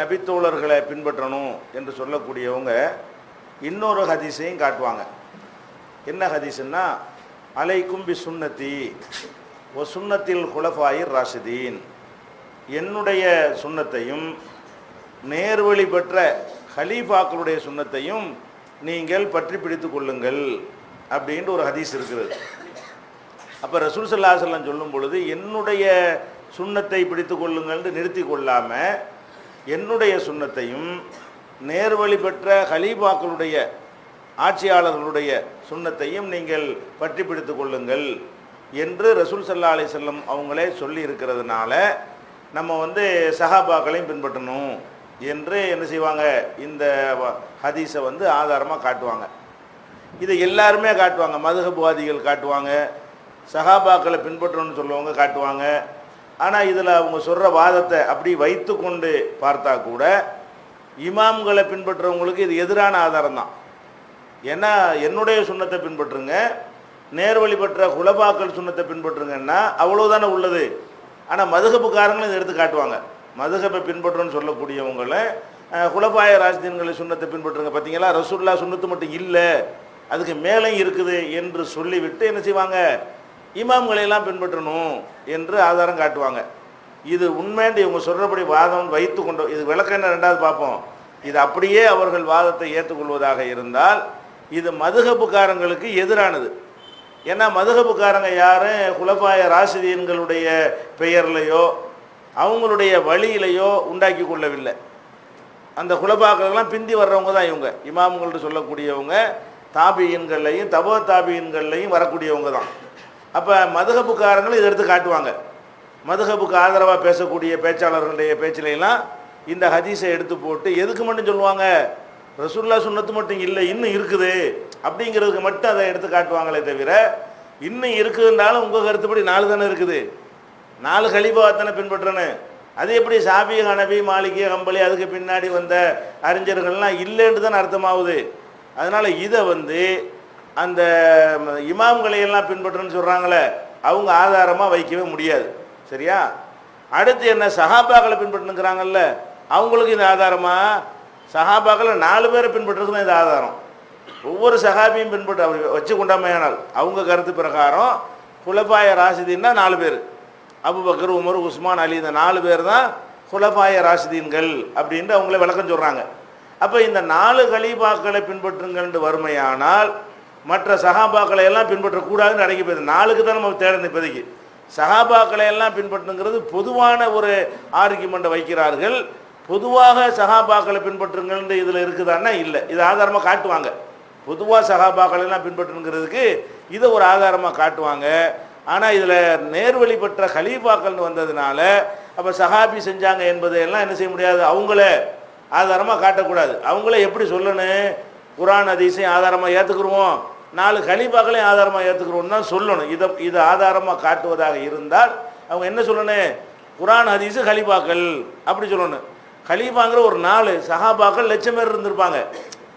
நபித்தோழர்களை பின்பற்றணும் என்று சொல்லக்கூடியவங்க இன்னொரு ஹதீஸையும் காட்டுவாங்க. என்ன ஹதீஸ்னா, அலைக்கும் பி சுன்னத்தி ஒ சுன்னத்தில் குலஃபாயிர் ராஷிதீன், என்னுடைய சுன்னத்தையும் நேர்வழி பெற்ற ஹலீஃபாக்களுடைய சுன்னத்தையும் நீங்கள் பற்றி பிடித்து கொள்ளுங்கள் அப்படின்ட்டு ஒரு ஹதீஸ் இருக்கிறது. அப்போ ரசூல் ஸல்லல்லாஹு அலைஹி வஸல்லம் சொல்லும் பொழுது என்னுடைய சுன்னத்தை பிடித்து கொள்ளுங்கள்னு நிறுத்தி கொள்ளாமல் என்னுடைய சுன்னத்தையும் நேர்வழி பெற்ற ஹலீஃபாக்களுடைய ஆட்சியாளர்களுடைய சுன்னத்தையும் நீங்கள் பற்றி பிடித்து கொள்ளுங்கள் என்று ரசூல் ஸல்லல்லாஹு அலைஹி வஸல்லம் அவங்களே சொல்லி இருக்கிறதுனால நம்ம சஹாபாக்களையும் பின்பற்றணும் என்று என்ன செய்வாங்க, இந்த ஹதீஸை ஆதாரமாக காட்டுவாங்க. இதை எல்லாருமே காட்டுவாங்க. மதுஹப்வாதிகள் காட்டுவாங்க, சஹாபாக்களை பின்பற்றணும்னு சொல்லுவாங்க காட்டுவாங்க. ஆனால் இதில் அவங்க சொல்கிற வாதத்தை அப்படி வைத்து கொண்டு பார்த்தா கூட இமாம்களை பின்பற்றுறவங்களுக்கு இது எதிரான ஆதாரம் தான். ஏன்னா என்னுடைய சுன்னத்தை பின்பற்றுங்க, நேர்வழி பெற்ற குலபாக்கள் சுன்னத்தை பின்பற்றுங்கன்னா அவ்வளோதானே உள்ளது. ஆனால் மதுஹபுக்காரங்களும் இதை எடுத்து காட்டுவாங்க. மதுஹபை பின்பற்றுன்னு சொல்லக்கூடியவங்களை குலபாய ராஜ்தீன்களை சுன்னத்தை பின்பற்றுங்க, பார்த்தீங்களா ரசூலுல்லாஹ் சுன்னத்து மட்டும் இல்லை அதுக்கு மேலேயும் இருக்குது என்று சொல்லிவிட்டு என்ன செய்வாங்க, இமாம்களையெல்லாம் பின்பற்றணும் என்று ஆதாரம் காட்டுவாங்க. இது உண்மைன்னு இவங்க சொல்கிறபடி வாதம் வைத்து கொண்டு இது விளக்கம் என்ன ரெண்டாவது பார்ப்போம். இது அப்படியே அவர்கள் வாதத்தை ஏற்றுக்கொள்வதாக இருந்தால் இது மதுஹபுக்காரங்களுக்கு எதிரானது. ஏன்னா மதுஹபுக்காரங்க யாரும் குலபாய ராஷிதீன்களுடைய பெயர்லையோ அவங்களுடைய வழியிலையோ உண்டாக்கி கொள்ளவில்லை. அந்த குலபாக்கள்லாம் பிந்தி வர்றவங்க தான் இவங்க. இமாம்கள்னு சொல்லக்கூடியவங்க தாபியின்கள்லையும் தபோ தாபியின்கள்லையும் வரக்கூடியவங்க தான். அப்போ மதுஹபுக்காரங்களும் இதை எடுத்து காட்டுவாங்க. மதுஹபுக்கு ஆதரவாக பேசக்கூடிய பேச்சாளர்களுடைய பேச்சிலையெல்லாம் இந்த ஹதீஸை எடுத்து போட்டு எதுக்கு மட்டும் சொல்லுவாங்க, ரசூலுல்லாஹ் சுன்னத்து மட்டும் இல்லை இன்னும் இருக்குது அப்படிங்கிறதுக்கு மட்டும் அதை எடுத்து காட்டுவாங்களே தவிர இன்னும் இருக்குதுனாலும் உங்கள் கருத்துப்படி 4 தானே இருக்குது, 4 கலீஃபா தானே பின்பற்றணும். அது எப்படி ஷாஃபி ஹனபி மாலிகி ஹம்பலி அதுக்கு பின்னாடி வந்த அறிஞர்கள்லாம் இல்லைன்னு தான் அர்த்தமாகுது. அதனால் இதை அந்த இமாம்களையெல்லாம் பின்பற்றுன்னு சொல்கிறாங்களே அவங்க ஆதாரமாக வைக்கவே முடியாது. சரியா? அடுத்து என்ன, சஹாபாக்களை பின்பற்றுங்கிறாங்கல்ல அவங்களுக்கு இந்த ஆதாரமாக, சஹாபாக்களை 4 பேரை பின்பற்றுறது தான் இந்த ஆதாரம். ஒவ்வொரு சஹாபியும் பின்பற்ற வச்சு கொண்டாமையானால் அவங்க கருத்து பிரகாரம் குலபாய ராஷிதீன்னா 4 பேர், அபூபக்கர் உமர் உஸ்மான் அலி, இந்த 4 பேர் தான் குலபாய ராஷிதீன்கள் அப்படின்ட்டு அவங்களே விளக்கம் சொல்கிறாங்க. அப்போ இந்த 4 கலீஃபாக்களை பின்பற்றுங்கள்னு வறுமையானால் மற்ற சஹாபாக்களை எல்லாம் பின்பற்றக்கூடாதுன்னு அடங்கி போயிடுது. 4க்கு தான் நம்ம தேடணும் இப்போதைக்கு. சஹாபாக்களை எல்லாம் பின்பற்றுங்கிறது பொதுவான ஒரு ஆர்கியூமெண்ட்டை வைக்கிறார்கள். பொதுவாக சஹாபாக்களை பின்பற்றுங்கள்னு இதில் இருக்குதான்னா இல்லை, இது ஆதாரமாக காட்டுவாங்க. பொதுவாக சஹாபாக்களை எல்லாம் பின்பற்றுங்கிறதுக்கு இதை ஒரு ஆதாரமாக காட்டுவாங்க. ஆனால் இதில் நேர்வழி பெற்ற கலீஃபாக்கள்னு வந்ததுனால அப்போ சஹாபி செஞ்சாங்க என்பதையெல்லாம் என்ன செய்ய முடியாது, அவங்கள ஆதாரமாக காட்டக்கூடாது. அவங்கள எப்படி சொல்லணும், குர்ஆன் ஹதீஸையும் ஆதாரமாக ஏற்றுக்குருவோம், 4 கலீஃபாக்களையும் ஆதாரமாக ஏற்றுக்குருவோம் தான் சொல்லணும். இதை ஆதாரமாக காட்டுவதாக இருந்தால் அவங்க என்ன சொல்லணும், குர்ஆன் ஹதீஸு கலீஃபாக்கள் அப்படி சொல்லணும். கலீஃபாங்கிற ஒரு 4 சஹாபாக்கள் லட்சம் பேர் இருந்திருப்பாங்க.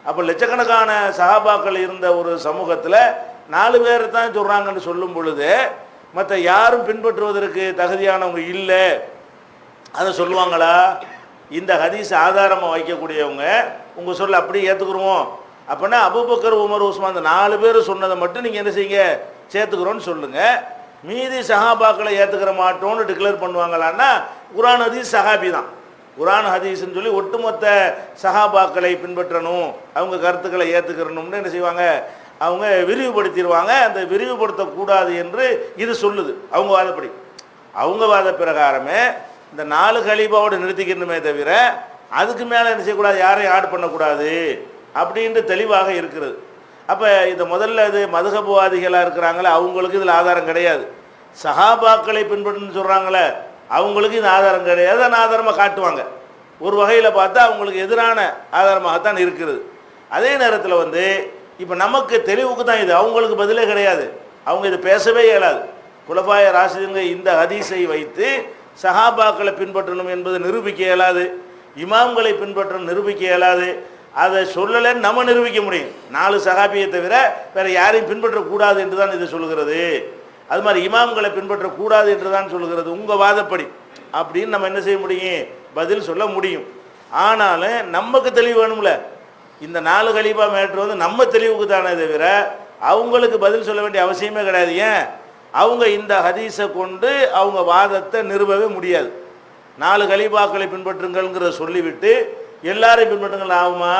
அப்போ லட்சக்கணக்கான சஹாபாக்கள் இருந்த ஒரு சமூகத்தில் 4 பேர் தான் சொல்கிறாங்கன்னு சொல்லும் பொழுது மற்ற யாரும் பின்பற்றுவதற்கு தகுதியானவங்க இல்லை, அதை சொல்லுவாங்களா? இந்த ஹதீஸ் ஆதாரமாக வைக்கக்கூடியவங்க உங்கள் சொல்ல அப்படியே ஏற்றுக்குருவோம். அப்படின்னா அபூபக்கர் உமர் உஸ்மான் அந்த 4 பேர் சொன்னதை மட்டும் நீங்கள் என்ன செய்யுங்க, சேர்த்துக்கிறோன்னு சொல்லுங்கள். மீதி சஹாபாக்களை ஏற்றுக்கிற மாட்டோன்னு டிக்ளேர் பண்ணுவாங்களான்னா குர்ஆன் ஹதீஸ் சஹாபி தான். குர்ஆன் ஹதீஸ்ன்னு சொல்லி ஒட்டுமொத்த சஹாபாக்களை பின்பற்றணும், அவங்க கருத்துக்களை ஏற்றுக்கிறணும்னு என்ன செய்வாங்க, அவங்க விரிவுபடுத்திடுவாங்க. அந்த விரிவுபடுத்தக்கூடாது என்று இது சொல்லுது அவங்க வாதப்படி. அவங்க வாத பிரகாரமே இந்த 4 கலீஃபாவோடு நிறுத்திக்கணுமே தவிர அதுக்கு மேலே என்ன செய்யக்கூடாது, யாரையும் ஆட் பண்ணக்கூடாது அப்படின்ட்டு தெளிவாக இருக்கிறது. அப்போ இதை முதல்ல இது மதுஹப்வாதிகளாக இருக்கிறாங்களே அவங்களுக்கு இதில் ஆதாரம் கிடையாது. சஹாபாக்களை பின்பற்றுன்னு சொல்கிறாங்களே அவங்களுக்கு இந்த ஆதாரம் கிடையாது. அந்த ஆதாரமாக காட்டுவாங்க. ஒரு வகையில் பார்த்தா அவங்களுக்கு எதிரான ஆதாரமாகத்தான் இருக்கிறது. அதே நேரத்தில் இப்போ நமக்கு தெளிவுக்கு தான் இது, அவங்களுக்கு பதிலே கிடையாது. அவங்க இதை பேசவே இயலாது. குலபாய ராஷிதீன்கள் இந்த ஹதீஸை வைத்து சஹாபாக்களை பின்பற்றணும் என்பது நிரூபிக்க இயலாது, இமாம்களை பின்பற்றணும் நிரூபிக்க இயலாது. அதை சொல்லலைன்னு நம்ம நிரூபிக்க முடியும். 4 சஹாபியை தவிர வேறு யாரையும் பின்பற்றக்கூடாது என்று தான் இது சொல்கிறது. அது மாதிரி இமாம்களை பின்பற்றக்கூடாது என்று தான் சொல்கிறது உங்கள் வாதப்படி அப்படின்னு நம்ம என்ன செய்ய முடியும், பதில் சொல்ல முடியும். ஆனாலும் நமக்கு தெளிவு வேணும்ல. இந்த 4 கலீஃபா மேட்ரு வந்து நம்ம தெளிவுக்கு தானே தவிர அவங்களுக்கு பதில் சொல்ல வேண்டிய அவசியமே கிடையாது. ஏன்? அவங்க இந்த ஹதீஸை கொண்டு அவங்க வாதத்தை நிறுவவே முடியாது. 4 கலீஃபாக்களை பின்பற்றுங்கள்ங்கிறத சொல்லிவிட்டு எல்லாரையும் பின்பற்றுங்கள் ஆகுமா?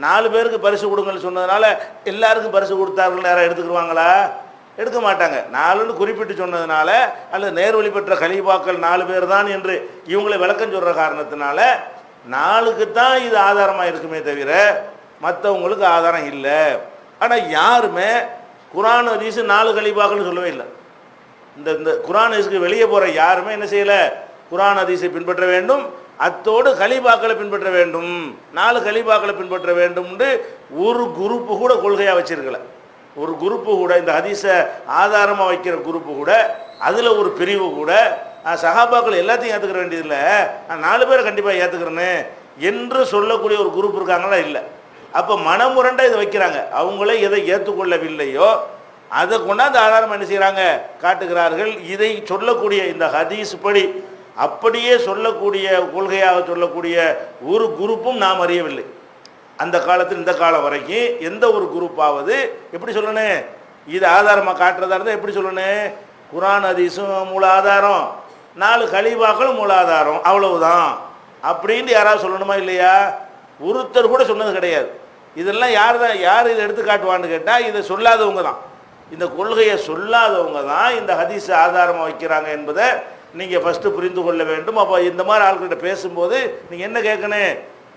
4 பேருக்கு பரிசு கொடுங்கன்னு சொன்னதுனால எல்லாருக்கும் பரிசு கொடுத்தார்கள் யாரும் எடுத்துக்கிடுவாங்களா? எடுக்க மாட்டாங்க. 4ன்னு குறிப்பிட்டு சொன்னதுனால அல்லது நேர்வழி பெற்ற கலீஃபாக்கள் 4 பேர் தான் என்று இவங்களை விளக்கம் சொல்கிற காரணத்தினால 4க்கு தான் இது ஆதாரமாக இருக்குமே தவிர மற்றவங்களுக்கு ஆதாரம் இல்லை. ஆனால் யாருமே குர்ஆன் ஹதீஸ் 4 கலீஃபாக்கள்னு சொல்லவே இல்லை. இந்த குர்ஆன் ஹதீஸுக்கு வெளியே போகிற யாருமே என்ன செய்யலை? குர்ஆன் ஹதீஸை பின்பற்ற வேண்டும், அத்தோடு கலீஃபாக்களை பின்பற்ற வேண்டும், 4 கலீஃபாக்களை பின்பற்ற வேண்டும்னு ஒரு குரூப்பு கூட கொள்கையாக வச்சிருக்கல. ஒரு குரூப்பு கூட இந்த ஹதீஸை ஆதாரமாக வைக்கிற குரூப்பு கூட அதில் ஒரு பிரிவு கூட சஹாபாக்கள் எல்லாத்தையும் ஏற்றுக்கிற வேண்டியதில்லை, நான் 4 பேரை கண்டிப்பாக ஏற்றுக்கிறேன்னு என்று சொல்லக்கூடிய ஒரு குரூப் இருக்காங்களா? இல்லை. அப்போ மனமுரண்டாக இதை வைக்கிறாங்க. அவங்களே எதை ஏற்றுக்கொள்ளவில்லையோ அதை கொண்டாந்து ஆதாரம் என்ன செய்கிறாங்க? காட்டுகிறார்கள். இதை சொல்லக்கூடிய இந்த ஹதீஸ் படி அப்படியே சொல்லக்கூடிய கொள்கையாக சொல்லக்கூடிய ஒரு குரூப்பும் நாம் அறியவில்லை. அந்த காலத்தில் இந்த காலம் வரைக்கும் எந்த ஒரு குரூப்பாவது எப்படி சொல்லணும்? இது ஆதாரமாக காட்டுறதா இருந்தால் எப்படி சொல்லணும்? குர்ஆன் ஹதீஸும் மூல ஆதாரம், 4 கலீஃபாக்களும் மூல ஆதாரம், அவ்வளவுதான் அப்படின்னு யாராவது சொல்லணுமா இல்லையா? ஒருத்தர் கூட சொன்னது கிடையாது. இதெல்லாம் யார் இதை எடுத்து காட்டுவான்னு கேட்டால் இதை சொல்லாதவங்க தான், இந்த கொள்கையை சொல்லாதவங்க தான் இந்த ஹதீஸை ஆதாரமாக வைக்கிறாங்க என்பதை நீங்கள் ஃபஸ்ட்டு புரிந்து கொள்ள வேண்டும். அப்போ இந்த மாதிரி ஆட்கள்கிட்ட பேசும்போது நீங்கள் என்ன கேட்கணும்?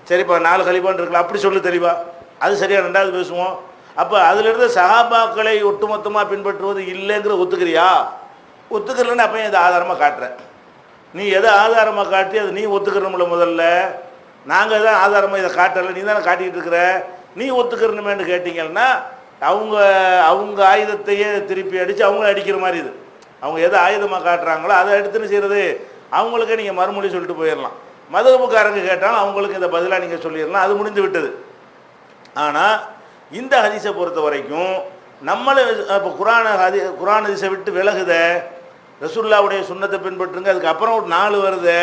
சரிப்பா 4 கலீஃபான்னு இருக்கலாம், அப்படி சொல்லு தெளிவா, அது சரியாக 2வது பேசுவோம். அப்போ அதிலிருந்து சஹாபாக்களை ஒட்டுமொத்தமாக பின்பற்றுவது இல்லைங்கிற ஒத்துக்கிறியா? ஒத்துக்கிறலன்னு அப்போ இதை ஆதாரமாக காட்டுறேன். நீ எதை ஆதாரமாக காட்டி அதை நீ ஒத்துக்கிறணும்ல முதல்ல. நாங்கள் தான் ஆதாரமாக இதை காட்டலை, நீ தானே காட்டிக்கிட்டு இருக்கிற, நீ ஒத்துக்கிறணுமேன்னு கேட்டிங்கன்னா அவங்க ஆயுதத்தையே திருப்பி அடித்து அவங்கள அடிக்கிற மாதிரி இது. அவங்க எதை ஆயுதமாக காட்டுறாங்களோ அதை எடுத்துன்னு செய்கிறது அவங்களுக்கே நீங்கள் மறுமொழி சொல்லிட்டு போயிடலாம். மதுஹபுக்காரங்க கேட்டாலும் அவங்களுக்கு இந்த பதிலாக நீங்கள் சொல்லிடலாம், அது முடிந்து விட்டது. ஆனால் இந்த ஹதீஸை பொறுத்த வரைக்கும் நம்மளை இப்போ குர்ஆன் ஹதீஸை விட்டு விலகுத, ரசூலுல்லாஹ்வுடைய சுன்னத்தை பின்பற்றுங்க, அதுக்கப்புறம் ஒரு 4 வருது,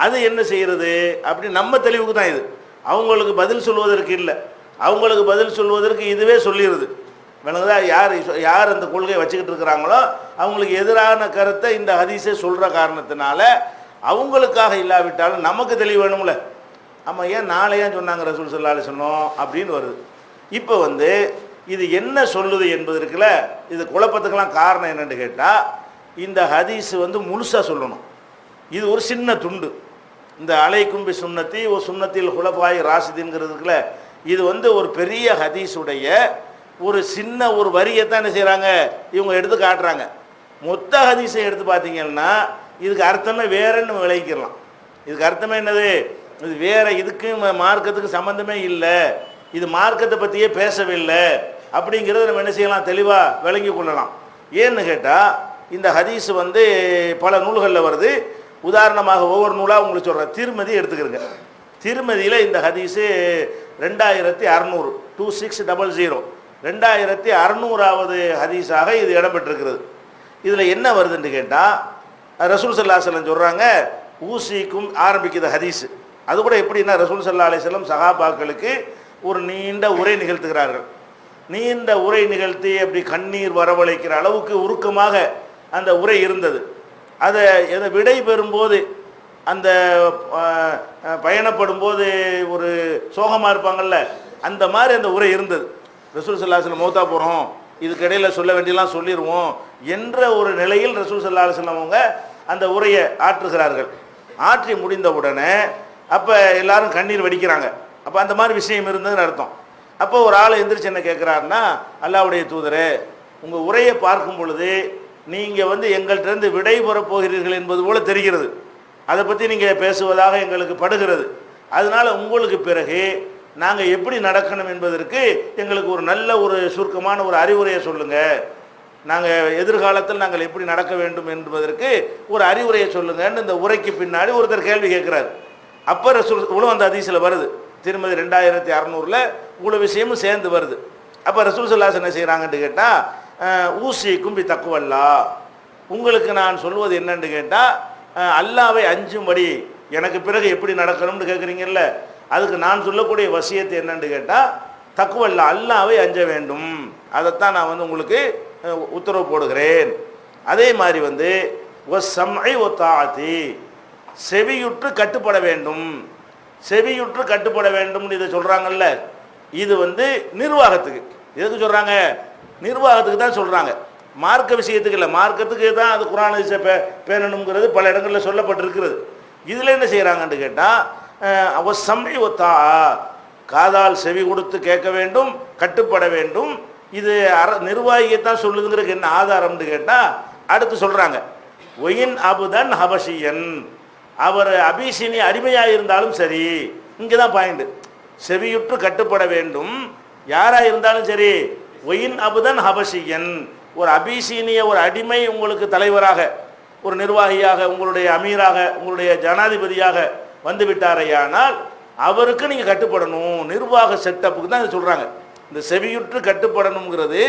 அது என்ன செய்கிறது அப்படி நம்ம தெளிவுக்கு தான் இது. அவங்களுக்கு பதில் சொல்வதற்கு இல்லை, அவங்களுக்கு பதில் சொல்வதற்கு இதுவே சொல்லிடுது. விளங்குதா? யார் அந்த கொள்கையை வச்சுக்கிட்டு இருக்கிறாங்களோ அவங்களுக்கு எதிரான கருத்தை இந்த ஹதீஸை சொல்கிற காரணத்தினால அவங்களுக்காக இல்லாவிட்டாலும் நமக்கு தெளிவு வேணும்ல. ஆமாம், ஏன் நாளையா சொன்னாங்க ரசூல் ஸல்லல்லாஹு அலைஹி வஸல்லம் அப்படின்னு வருது. இப்போ இது என்ன சொல்லுது என்பது இருக்குல்ல, இது குழப்பத்துக்கெல்லாம் காரணம் என்னென்னு கேட்டால் இந்த ஹதீஸ் முழுசாக சொல்லணும். இது ஒரு சின்ன துண்டு. இந்த அலைக்கும் பி சுன்னத்தி ஒரு சுன்னத்தில் குலஃபாய் ராஷிதீன்ங்கிறதுக்குல இது ஒரு பெரிய ஹதீஸுடைய ஒரு சின்ன ஒரு வரியை தான் என்ன செய்கிறாங்க இவங்க எடுத்து காட்டுறாங்க. மொத்த ஹதீஸை எடுத்து பார்த்தீங்கன்னா இதுக்கு அர்த்தமே வேறன்னு விளைவிக்கலாம். இதுக்கு அர்த்தமே என்னது? இது வேற, இதுக்கு மார்க்கத்துக்கு சம்மந்தமே இல்லை, இது மார்க்கத்தை பற்றியே பேசவில்லை அப்படிங்கிறத நம்ம என்ன செய்யலாம்? தெளிவாக விளங்கி கொள்ளலாம். ஏன்னு கேட்டால் இந்த ஹதீஸ் பல நூல்களில் வருது. உதாரணமாக ஒவ்வொரு நூலாக உங்களுக்கு சொல்கிறேன். திருமதி எடுத்துக்கிறங்க. திருமதியில் இந்த ஹதீஸு 2600 2600 2600வது ஹதீஸாக இது இடம்பெற்றிருக்கிறது. இதில் என்ன வருதுன்னு கேட்டால் ரசூல் ஸல்லல்லாஹு அலைஹி வஸல்லம் சொல்கிறாங்க, ஊசிக்கும் ஆரம்பிக்குது ஹதீஸு. அது கூட எப்படின்னா ரசூல் ஸல்லல்லாஹு அலைஹி வஸல்லம் சஹாபாக்களுக்கு ஒரு நீண்ட உரை நிகழ்த்துகிறார்கள். நீண்ட உரை நிகழ்த்தி அப்படி கண்ணீர் வரவழைக்கிற அளவுக்கு உருக்கமாக அந்த உரை இருந்தது. அதை விடை பெறும்போது அந்த பயணப்படும் போது ஒரு சோகமாக இருப்பாங்கள்ல, அந்த மாதிரி அந்த உரை இருந்தது. ரசூல் ஸல்லல்லாஹு அலைஹி வஸல்லம் மௌத்தா போகிறோம், இதுக்கு இடையில் சொல்ல வேண்டியெல்லாம் சொல்லிடுவோம் என்ற ஒரு நிலையில் ரசூல் ஸல்லல்லாஹு அலைஹி வஸல்லம் அவங்க அந்த உரையை ஆற்றுகிறார்கள். ஆற்றி முடிந்த உடனே அப்போ எல்லாரும் கண்ணீர் வடிக்கிறாங்க. அப்போ அந்த மாதிரி விஷயம் இருந்ததுன்னு அர்த்தம். அப்போ ஒரு ஆள் எந்திரிச்சு என்ன கேட்குறாருன்னா, அல்லாஹ்வுடைய தூதரே, உங்கள் உரையை பார்க்கும் பொழுது நீங்கள் எங்கள்கிட்டருந்து விடை பெறப் போகிறீர்கள் என்பது போல் தெரிகிறது, அதை பற்றி நீங்கள் பேசுவதாக எங்களுக்கு படுகிறது. அதனால் உங்களுக்கு பிறகு நாங்கள் எப்படி நடக்கணும் என்பதற்கு எங்களுக்கு ஒரு நல்ல ஒரு சுருக்கமான ஒரு அறிவுரையை சொல்லுங்கள், நாங்கள் எதிர்காலத்தில் நாங்கள் எப்படி நடக்க வேண்டும் என்பதற்கு ஒரு அறிவுரையை சொல்லுங்கன்னு இந்த உரைக்கு பின்னாடி ஒருத்தர் கேள்வி கேட்குறாரு. அப்போ ரசூல் இவ்வளோ அந்த ஹதீஸில் வருது, திருமதி 2600 இவ்வளோ விஷயமும் சேர்ந்து வருது. அப்போ ரசூல் ஸல்லல்லாஹு அலைஹி வஸல்லம் என்ன செய்கிறாங்கன்னு கேட்டால், ஊசிக்கும் பி தக்குவல்லா, உங்களுக்கு நான் சொல்வது என்னன்னு கேட்டால் அல்லாவை அஞ்சும்படி எனக்கு பிறகு எப்படி நடக்கணும்னு கேட்குறீங்கல்ல, அதுக்கு நான் சொல்லக்கூடிய வசியத்தை என்னன்னு கேட்டால், தக்குவல்ல அல்லாஹ்வை அஞ்ச வேண்டும். அதைத்தான் நான் வந்து உங்களுக்கு உத்தரவு போடுகிறேன். அதே மாதிரி வந்து வஸ்ஸம்இ வத்தாஅத்தி, செவியுற்று கட்டுப்பட வேண்டும். செவியுற்று கட்டுப்பட வேண்டும்னு இதை சொல்கிறாங்கல்ல, இது வந்து நிர்வாகத்துக்கு. எதுக்கு சொல்கிறாங்க? நிர்வாகத்துக்கு தான் சொல்கிறாங்க, மார்க்க விஷயத்துக்கு இல்லை. மார்க்கத்துக்கு தான் அது குர்ஆன் ஹதீஸை பேணணுங்கிறது பல இடங்களில் சொல்லப்பட்டிருக்கிறது. இதில் என்ன செய்கிறாங்கன்னு கேட்டால், வஸ்ஸம்இ வத்தாஅ, காதால் செவி கொடுத்து கேட்க வேண்டும், கட்டுப்பட வேண்டும். இது நிர்வாகியத்தான் சொல்லுங்கிறதுக்கு என்ன ஆதாரம்னு கேட்டால் அடுத்து சொல்கிறாங்க, ஒயின் அபுதன் ஹபஷியன், அவர் அபிசீனிய அடிமையாக இருந்தாலும் சரி. இங்கே தான் பாயிண்ட். செவியுற்று கட்டுப்பட வேண்டும், யாராக இருந்தாலும் சரி. ஒயின் அபுதன் ஹபஷியன், ஒரு அபிசீனிய ஒரு அடிமை உங்களுக்கு தலைவராக, ஒரு நிர்வாகியாக, உங்களுடைய அமீராக, உங்களுடைய ஜனாதிபதியாக வந்து விட்டாரையானால் அவருக்கு நீங்கள் கட்டுப்படணும். நிர்வாக செட்டப்புக்கு தான் இதை சொல்கிறாங்க. இந்த செவியுற்று கட்டுப்படணுங்கிறது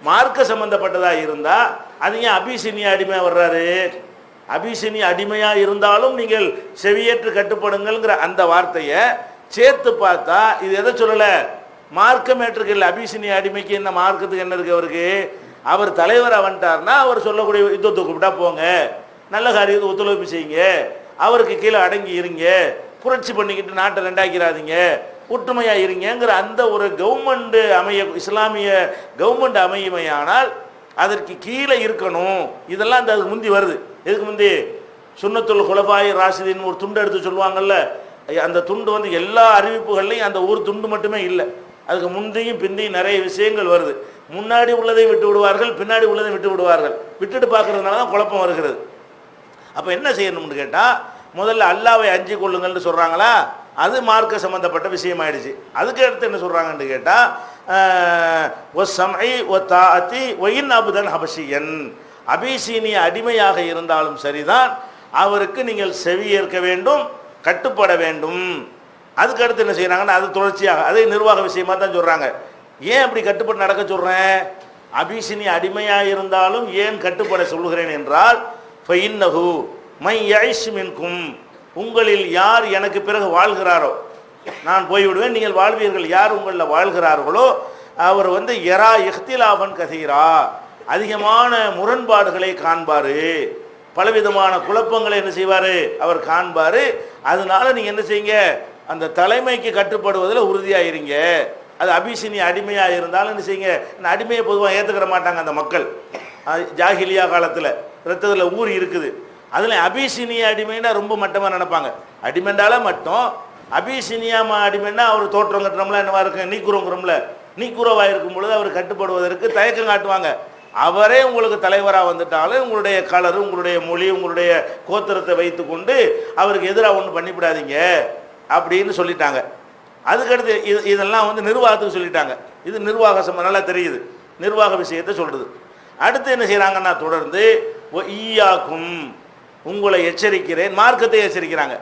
மார்க்க சம்பந்தப்பட்டதாக இருந்தால் அது ஏன் அபிசீனிய அடிமையாக வர்றாரு? அபிசீனிய அடிமையாக இருந்தாலும் நீங்கள் செவியேற்று கட்டுப்படுங்கள்ங்கிற அந்த வார்த்தையை சேர்த்து பார்த்தா இது எதை சொல்லலை? மார்க்கமேற்றுக்கு இல்லை. அபிசீனிய அடிமைக்கு என்ன மார்க்கத்துக்கு என்ன இருக்குது? அவருக்கு அவர் தலைவராக வந்துட்டார்னா அவர் சொல்லக்கூடிய யுத்தத்தை கூப்பிட்டா போங்க, நல்ல காரியத்தை ஒத்துழைப்பு செய்யுங்க, அவருக்கு கீழே அடங்கி இருங்க, புரட்சி பண்ணிக்கிட்டு நாட்டை ரெண்டாக்கிறாதீங்க, ஒற்றுமையாக இருங்கிற அந்த ஒரு கவர்மெண்ட் அமைய, இஸ்லாமிய கவர்மெண்ட் அமையுமையானால் அதற்கு கீழே இருக்கணும். இதெல்லாம் அந்த அதுக்கு முந்தி வருது. எதுக்கு முந்தி? சுன்னத்துல் குலபாய் ராஷிதின் ஒரு துண்டு எடுத்து சொல்லுவாங்கல்ல, அந்த துண்டு வந்து எல்லா அறிவிப்புகள்லையும் அந்த ஒரு துண்டு மட்டுமே இல்லை. அதுக்கு முந்தையும் பிந்தையும் நிறைய விஷயங்கள் வருது. முன்னாடி உள்ளதை விட்டு விடுவார்கள், பின்னாடி உள்ளதை விட்டு விடுவார்கள். விட்டுட்டு பார்க்கறதுனால தான் குழப்பம் வருகிறது. அப்போ என்ன செய்யணும்னு கேட்டால், முதல்ல அல்லாஹ்வை அஞ்சி கொள்ளுங்கள்னு சொல்கிறாங்களா, அது மார்க்க சம்பந்தப்பட்ட விஷயம் ஆயிடுச்சு. அதுக்கு அடுத்து என்ன சொல்கிறாங்கன்னு கேட்டால், வஸ்ஸம்இ வத்தாஅத்தி ஒயின் அபுதன் ஹபஷியன், அபிசீனிய அடிமையாக இருந்தாலும் சரிதான், அவருக்கு நீங்கள் செவி ஏற்க வேண்டும், கட்டுப்பட வேண்டும். அதுக்கு அடுத்து என்ன செய்கிறாங்கன்னா, அது தொடர்ச்சியாக அதே நிர்வாக விஷயமாக தான் சொல்கிறாங்க. ஏன் அப்படி கட்டுப்பட்டு நடக்க சொல்கிறேன்? அபிசீனிய அடிமையாக இருந்தாலும் ஏன் கட்டுப்பட சொல்லுகிறேன் என்றால், ஃபஇன்னஹு மை யஇஷ் மின்கும், உங்களில் யார் எனக்கு பிறகு வாழ்கிறாரோ, நான் போய்விடுவேன், நீங்கள் வாழ்வீர்கள், யார் உங்களில் வாழ்கிறார்களோ அவர் வந்து யரா இஹ்திலாஃபன் கதீரா, அதிகமான முரண்பாடுகளை காண்பார், பலவிதமான குழப்பங்களை என்ன செய்வார் அவர் காண்பார். அதனால நீங்கள் என்ன செய்யுங்க, அந்த தலைமைக்கு கட்டுப்படுவதில் உறுதியாக இருங்க. அது அபிசீனிய அடிமையாக இருந்தாலும் என்ன செய்யுங்க, இந்த அடிமையை பொதுவாக ஏற்றுக்கிற மாட்டாங்க அந்த மக்கள். ஜாஹிலியா காலத்தில் ரத்தத்தில் ஊறி இருக்குது. அதில் அபிசீனிய அடிமைன்னா ரொம்ப மட்டமாக நினைப்பாங்க. அடிமைண்டால மட்டும், அபிசீனியா அடிமைன்னா அவர் தோற்றம் கட்டுறோம்ல, என்னவா இருக்கு, நீக்குறோங்கிறோம்ல, நீக்குறவாக இருக்கும் பொழுது அவர் கட்டுப்படுவதற்கு தயக்கம் காட்டுவாங்க. அவரே உங்களுக்கு தலைவராக வந்துட்டாலும் உங்களுடைய கலரு, உங்களுடைய மொழி, உங்களுடைய கோத்திரத்தை வைத்து கொண்டு அவருக்கு எதிராக ஒன்றும் பண்ணிவிடாதீங்க அப்படின்னு சொல்லிட்டாங்க. அதுக்கடுத்து இதெல்லாம் வந்து நிர்வாகத்துக்கு சொல்லிட்டாங்க. இது நிர்வாக நல்லா தெரியுது, நிர்வாக விஷயத்தை சொல்கிறது. அடுத்து என்ன செய்கிறாங்கன்னா, தொடர்ந்து ஈயாக்கும் உங்களை எச்சரிக்கிறேன், மார்க்கத்தை எச்சரிக்கிறாங்க.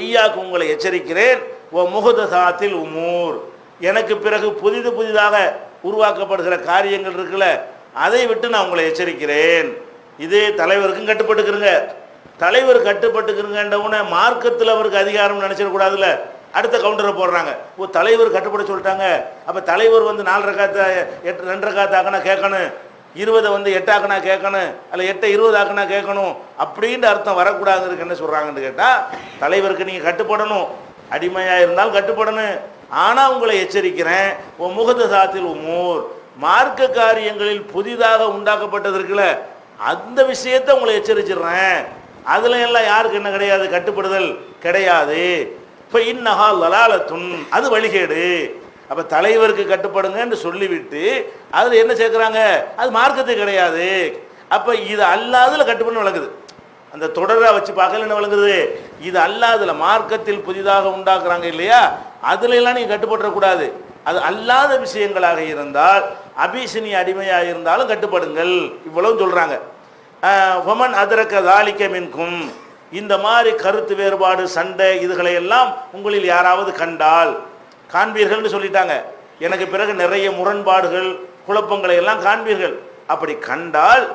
ஈயாக்கும் உங்களை எச்சரிக்கிறேன், முஹதசாத்தில் உமூர், எனக்கு பிறகு புதிதாக உருவாக்கப்படுகிற காரியங்கள் இருக்குல்ல, அதை விட்டு நான் உங்களை எச்சரிக்கிறேன். இது தலைவருக்கும் கட்டுப்பட்டுக்கிறங்க. தலைவர் கட்டுப்பட்டுக்கிறங்கன்றவுடனே மார்க்கத்தில் அவருக்கு அதிகாரம் நினச்சிடக்கூடாதுல்ல. அடுத்த கவுண்டரை போடுறாங்க, தலைவர் கட்டுப்பட சொல்லிட்டாங்க, அப்போ தலைவர் வந்து 4 ரக்காத்தை 2 ரக்காத்து ஆக்கினா கேட்கணும், 20 வந்து 8 ஆக்கினா கேட்கணும், அல்ல 8 20 ஆக்கினா கேட்கணும் அப்படின்ற அர்த்தம் வரக்கூடாதுன்னு என்ன சொல்கிறாங்கன்னு கேட்டால், தலைவருக்கு நீங்கள் கட்டுப்படணும், அடிமையாக இருந்தாலும் கட்டுப்படணும். ஆனால் உங்களை எச்சரிக்கிறேன், முஹதசாத்தில் உமூர், மார்க்க காரியங்களில் புதிதாக உண்டாக்கப்பட்டதற்குல அந்த விஷயத்தை உங்களை எச்சரிச்சிடுறேன். அதில் எல்லாம் யாருக்கு என்ன கிடையாது, கட்டுப்படுதல் கிடையாது. இப்போ இன்னஹா லலாலத்துன், அது வழிகேடு. அப்போ தலைவருக்கு கட்டுப்படுங்கன்னு சொல்லிவிட்டு அதில் என்ன சேர்க்குறாங்க, அது மார்க்கத்தை கிடையாது. அப்போ இது அல்லாதுல கட்டுப்படணும் விளங்குது. அந்த தொடரை வச்சு பார்க்கல என்ன விளங்குது, இது அல்லாதுல மார்க்கத்தில் புதிதாக உண்டாக்குறாங்க இல்லையா, அதுல எல்லாம் நீங்கள் கட்டுப்படக்கூடாது. அது அல்லாத விஷயங்களாக இருந்தால், அபிசீனிய அடிமையாக இருந்தாலும் கட்டுப்படுங்கள், இவ்வளவு சொல்கிறாங்க. ஃபமன் அதரக தாலிக மின்கும், இந்த மாதிரி கருத்து வேறுபாடு, சண்டை, இதுகளை எல்லாம் உங்களில் யாராவது கண்டால், காண்பீர்கள்னு சொல்லிட்டாங்க, எனக்கு பிறகு நிறைய முரண்பாடுகள், குழப்பங்களை எல்லாம் காண்பீர்கள். அப்படி கண்டால்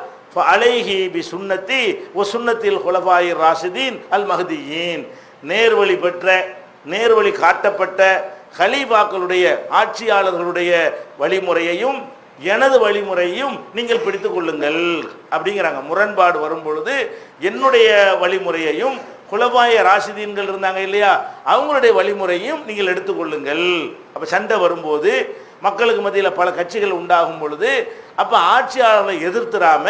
அலைஹி பி சுன்னத்தி ஒ சுன்னத்தில் குலபாய் ராஷிதீன் அல் மஹதியின், நேர்வழி பெற்ற நேர்வழி காட்டப்பட்ட கலீஃபாக்களுடைய ஆட்சியாளர்களுடைய வழிமுறையையும் எனது வழிமுறையையும் நீங்கள் பிடித்து கொள்ளுங்கள் அப்படிங்கிறாங்க. முரண்பாடு வரும் பொழுது என்னுடைய வழிமுறையையும் குலபாய ராஷிதீன்கள் இருந்தாங்க இல்லையா, அவங்களுடைய வழிமுறையும் நீங்கள் எடுத்துக்கொள்ளுங்கள். அப்போ சண்டை வரும்போது மக்களுக்கு மத்தியில் பல கட்சிகள் உண்டாகும் பொழுது அப்போ ஆட்சியாளர்களை எதிர்த்துறாம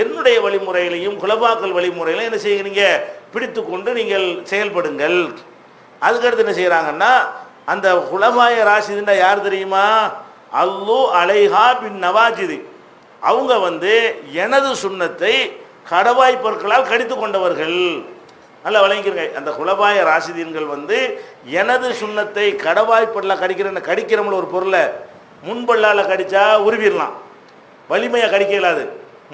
என்னுடைய வழிமுறைகளையும் குலபாக்கள் வழிமுறைகளையும் என்ன செய்யுங்க, பிடித்து கொண்டு நீங்கள் செயல்படுங்கள். அதுக்கடுத்து என்ன செய்கிறாங்கன்னா, அந்த குலபாய ராஷிதீன் யார் தெரியுமா? அல்லு அலைஹா பின் நவாஜிதி. அவங்க எனது சுன்னத்தை கடவாய் பொருட்களால் கடித்து கொண்டவர்கள். நல்லா வழங்கிக்கிறங்க. அந்த குலபாய ராஷிதீன்கள் எனது சுன்னத்தை கடவாய் பொருளாக கடிக்கிறோம்ல ஒரு பொருளை முன்பல்லால் கடிச்சா உருவிடலாம், வலிமையாக கடிக்க இயலாது.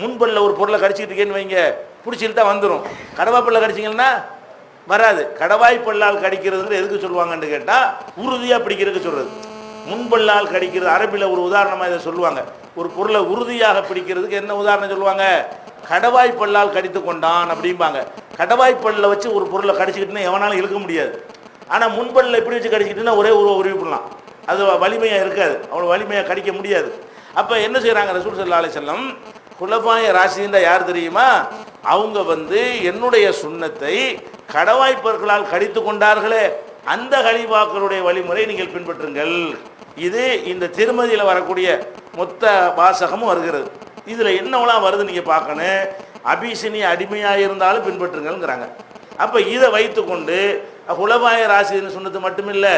முன்பல்ல ஒரு பொருளை கடிச்சிக்கிட்டு இருக்கேன்னு வைங்க, பிடிச்சிட்டு தான் வந்துடும். கடவாய் பொருளை கடிச்சிங்கன்னா வராது. கடவாய் பல்லால் கடிக்கிறதுங்கிற எதுக்கு சொல்லுவாங்கன்னு கேட்டால் உறுதியாக பிடிக்கிறதுக்கு சொல்கிறது. முன்பல்லால் கடிக்கிறது அரபியில் ஒரு உதாரணமாக இதை சொல்லுவாங்க. ஒரு பொருளை உறுதியாக பிடிக்கிறதுக்கு என்ன உதாரணம் சொல்லுவாங்க? கடவாய் பல்லால் கடித்து கொண்டான் அப்படிம்பாங்க. கடவாய் பல்ல வச்சு ஒரு பொருளை கடிச்சிக்கிட்டுன்னா எவனாலும் இழுக்க முடியாது. ஆனால் முன்பல்ல எப்படி வச்சு கடிச்சிக்கிட்டுன்னா ஒரே உருவி பண்ணலாம், அது வலிமையாக இருக்காது, அவ்வளோ வலிமையாக கடிக்க முடியாது. அப்போ என்ன செய்கிறாங்க ரசூல் ஸல்லல்லாஹு அலைஹி வஸல்லம், குலபாய ராஷிதீன் யார் தெரியுமா? அவங்க என்னுடைய சுன்னத்தை கடவாய் பொருட்களால் கடித்து கொண்டார்களே, அந்த கலீஃபாக்களுடைய வழிமுறை நீங்கள் பின்பற்றுங்கள். இது இந்த திருமதியில் வரக்கூடிய மொத்த வாசகமும் வருகிறது. இதில் என்னவெல்லாம் வருது நீங்கள் பார்க்கணும். அபிசினி அடிமையாக இருந்தாலும் பின்பற்றுங்கள்ங்கிறாங்க. அப்போ இதை வைத்து கொண்டு குலபாய ராஷிதீன் சுன்னத்து மட்டுமில்லை,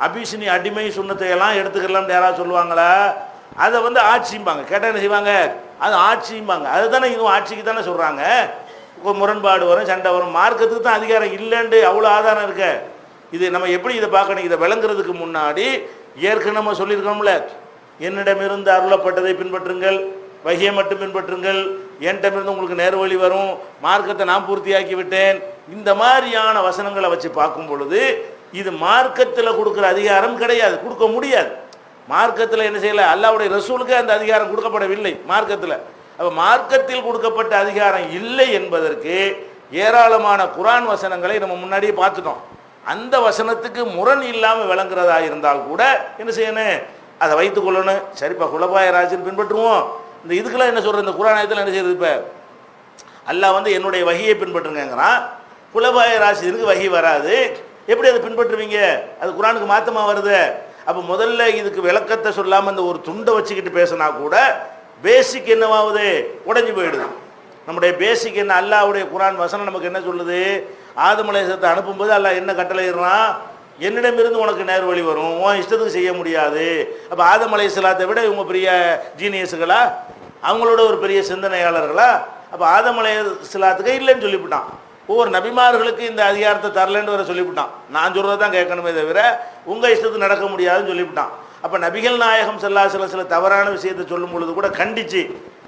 அபிசினி அடிமை சுன்னத்தை எல்லாம் எடுத்துக்கலாம்னு யாராவது சொல்லுவாங்களா? அதை ஆட்சிம்பாங்க. கேட்டால் என்ன செய்வாங்க? அது ஆட்சிம்பாங்க. அதுதானே இதுவும் ஆட்சிக்கு தானே சொல்கிறாங்க. முரண்பாடு வரும், சண்டை வரும். மார்க்கத்துக்கு தான் அதிகாரம் இல்லைன்னு அவ்வளோ ஆதாரம் இருக்க. இது நம்ம எப்படி இதை பார்க்கணும்? இதை விளங்குறதுக்கு முன்னாடி ஏற்கனவே நம்ம சொல்லியிருக்கோம்ல, என்னிடமிருந்து அருளப்பட்டதை பின்பற்றுங்கள், வகியை மட்டும் பின்பற்றுங்கள், என்கிட்டமிருந்து உங்களுக்கு நேர் வழி வரும், மார்க்கத்தை நான் பூர்த்தியாக்கி விட்டேன். இந்த மாதிரியான வசனங்களை வச்சு பார்க்கும் பொழுது இது மார்க்கத்தில் கொடுக்குற அதிகாரம் கிடையாது, கொடுக்க முடியாது. மார்க்கத்தில் என்ன செய்யலை, அல்லாஹ்வுடைய ரசூலுக்கு அந்த அதிகாரம் கொடுக்கப்படவில்லை மார்க்கத்தில். அப்போ மார்க்கத்தில் கொடுக்கப்பட்ட அதிகாரம் இல்லை என்பதற்கு ஏராளமான குர்ஆன் வசனங்களை நம்ம முன்னாடியே பார்த்துட்டோம். அந்த வசனத்துக்கு முரண் இல்லாமல் விளங்குறதா இருந்தால் கூட என்ன செய்யணும், அதை வைத்துக் கொள்ளணும். சரிப்பா குலபாய ராஜின் பின்பற்றுவோம். இந்த இதுக்கெல்லாம் என்ன சொல்கிறது, இந்த குர்ஆன் ஆயத்தில் என்ன செய்யுது? இப்போ அல்லாஹ் என்னுடைய வகியை பின்பற்றுங்கிறான், குலபாய ராஷிதீனுக்கு வகி வராது, எப்படி அதை பின்பற்றுவீங்க? அது குர்ஆனுக்கு மாத்தமாக வருது. அப்போ முதல்ல இதுக்கு விளக்கத்தை சொல்லாமல் இந்த ஒரு துண்டை வச்சுக்கிட்டு பேசினா கூட பேசிக் என்னவாகுது, உடைஞ்சு போயிடுது. நம்முடைய பேசிக் என்ன? அல்லாஹ்வுடைய குர்ஆன் வசனம் நமக்கு என்ன சொல்லுது? ஆதம் அலைஹிஸ்ஸலாத்தை அனுப்பும்போது அல்லாஹ் என்ன கட்டளையிடுறான்? என்னிடமிருந்து உனக்கு நேர் வழி வரும், உன் இஷ்டத்துக்கு செய்ய முடியாது. அப்போ ஆதம் அலைஹிஸ்ஸலாத்தை விட இவங்க பெரிய ஜீனியஸுகளா, அவங்களோட ஒரு பெரிய சிந்தனையாளர்களா? அப்போ ஆதம் அலைஹிஸ்ஸலாத்துக்கு இல்லைன்னு சொல்லிவிட்டான். ஒவ்வொரு நபிமார்களுக்கு இந்த அதிகாரத்தை தரலன்னு வர சொல்லிவிட்டான். நான் சொல்கிறத தான் கேட்கணுமே தவிர உங்கள் இஷ்டத்துக்கு நடக்க முடியாதுன்னு சொல்லிவிட்டான். அப்போ நபிகள் நாயகம் ஸல்லல்லாஹு அலைஹி வஸல்லம் சில தவறான விஷயத்தை சொல்லும் பொழுது கூட கண்டிச்சு,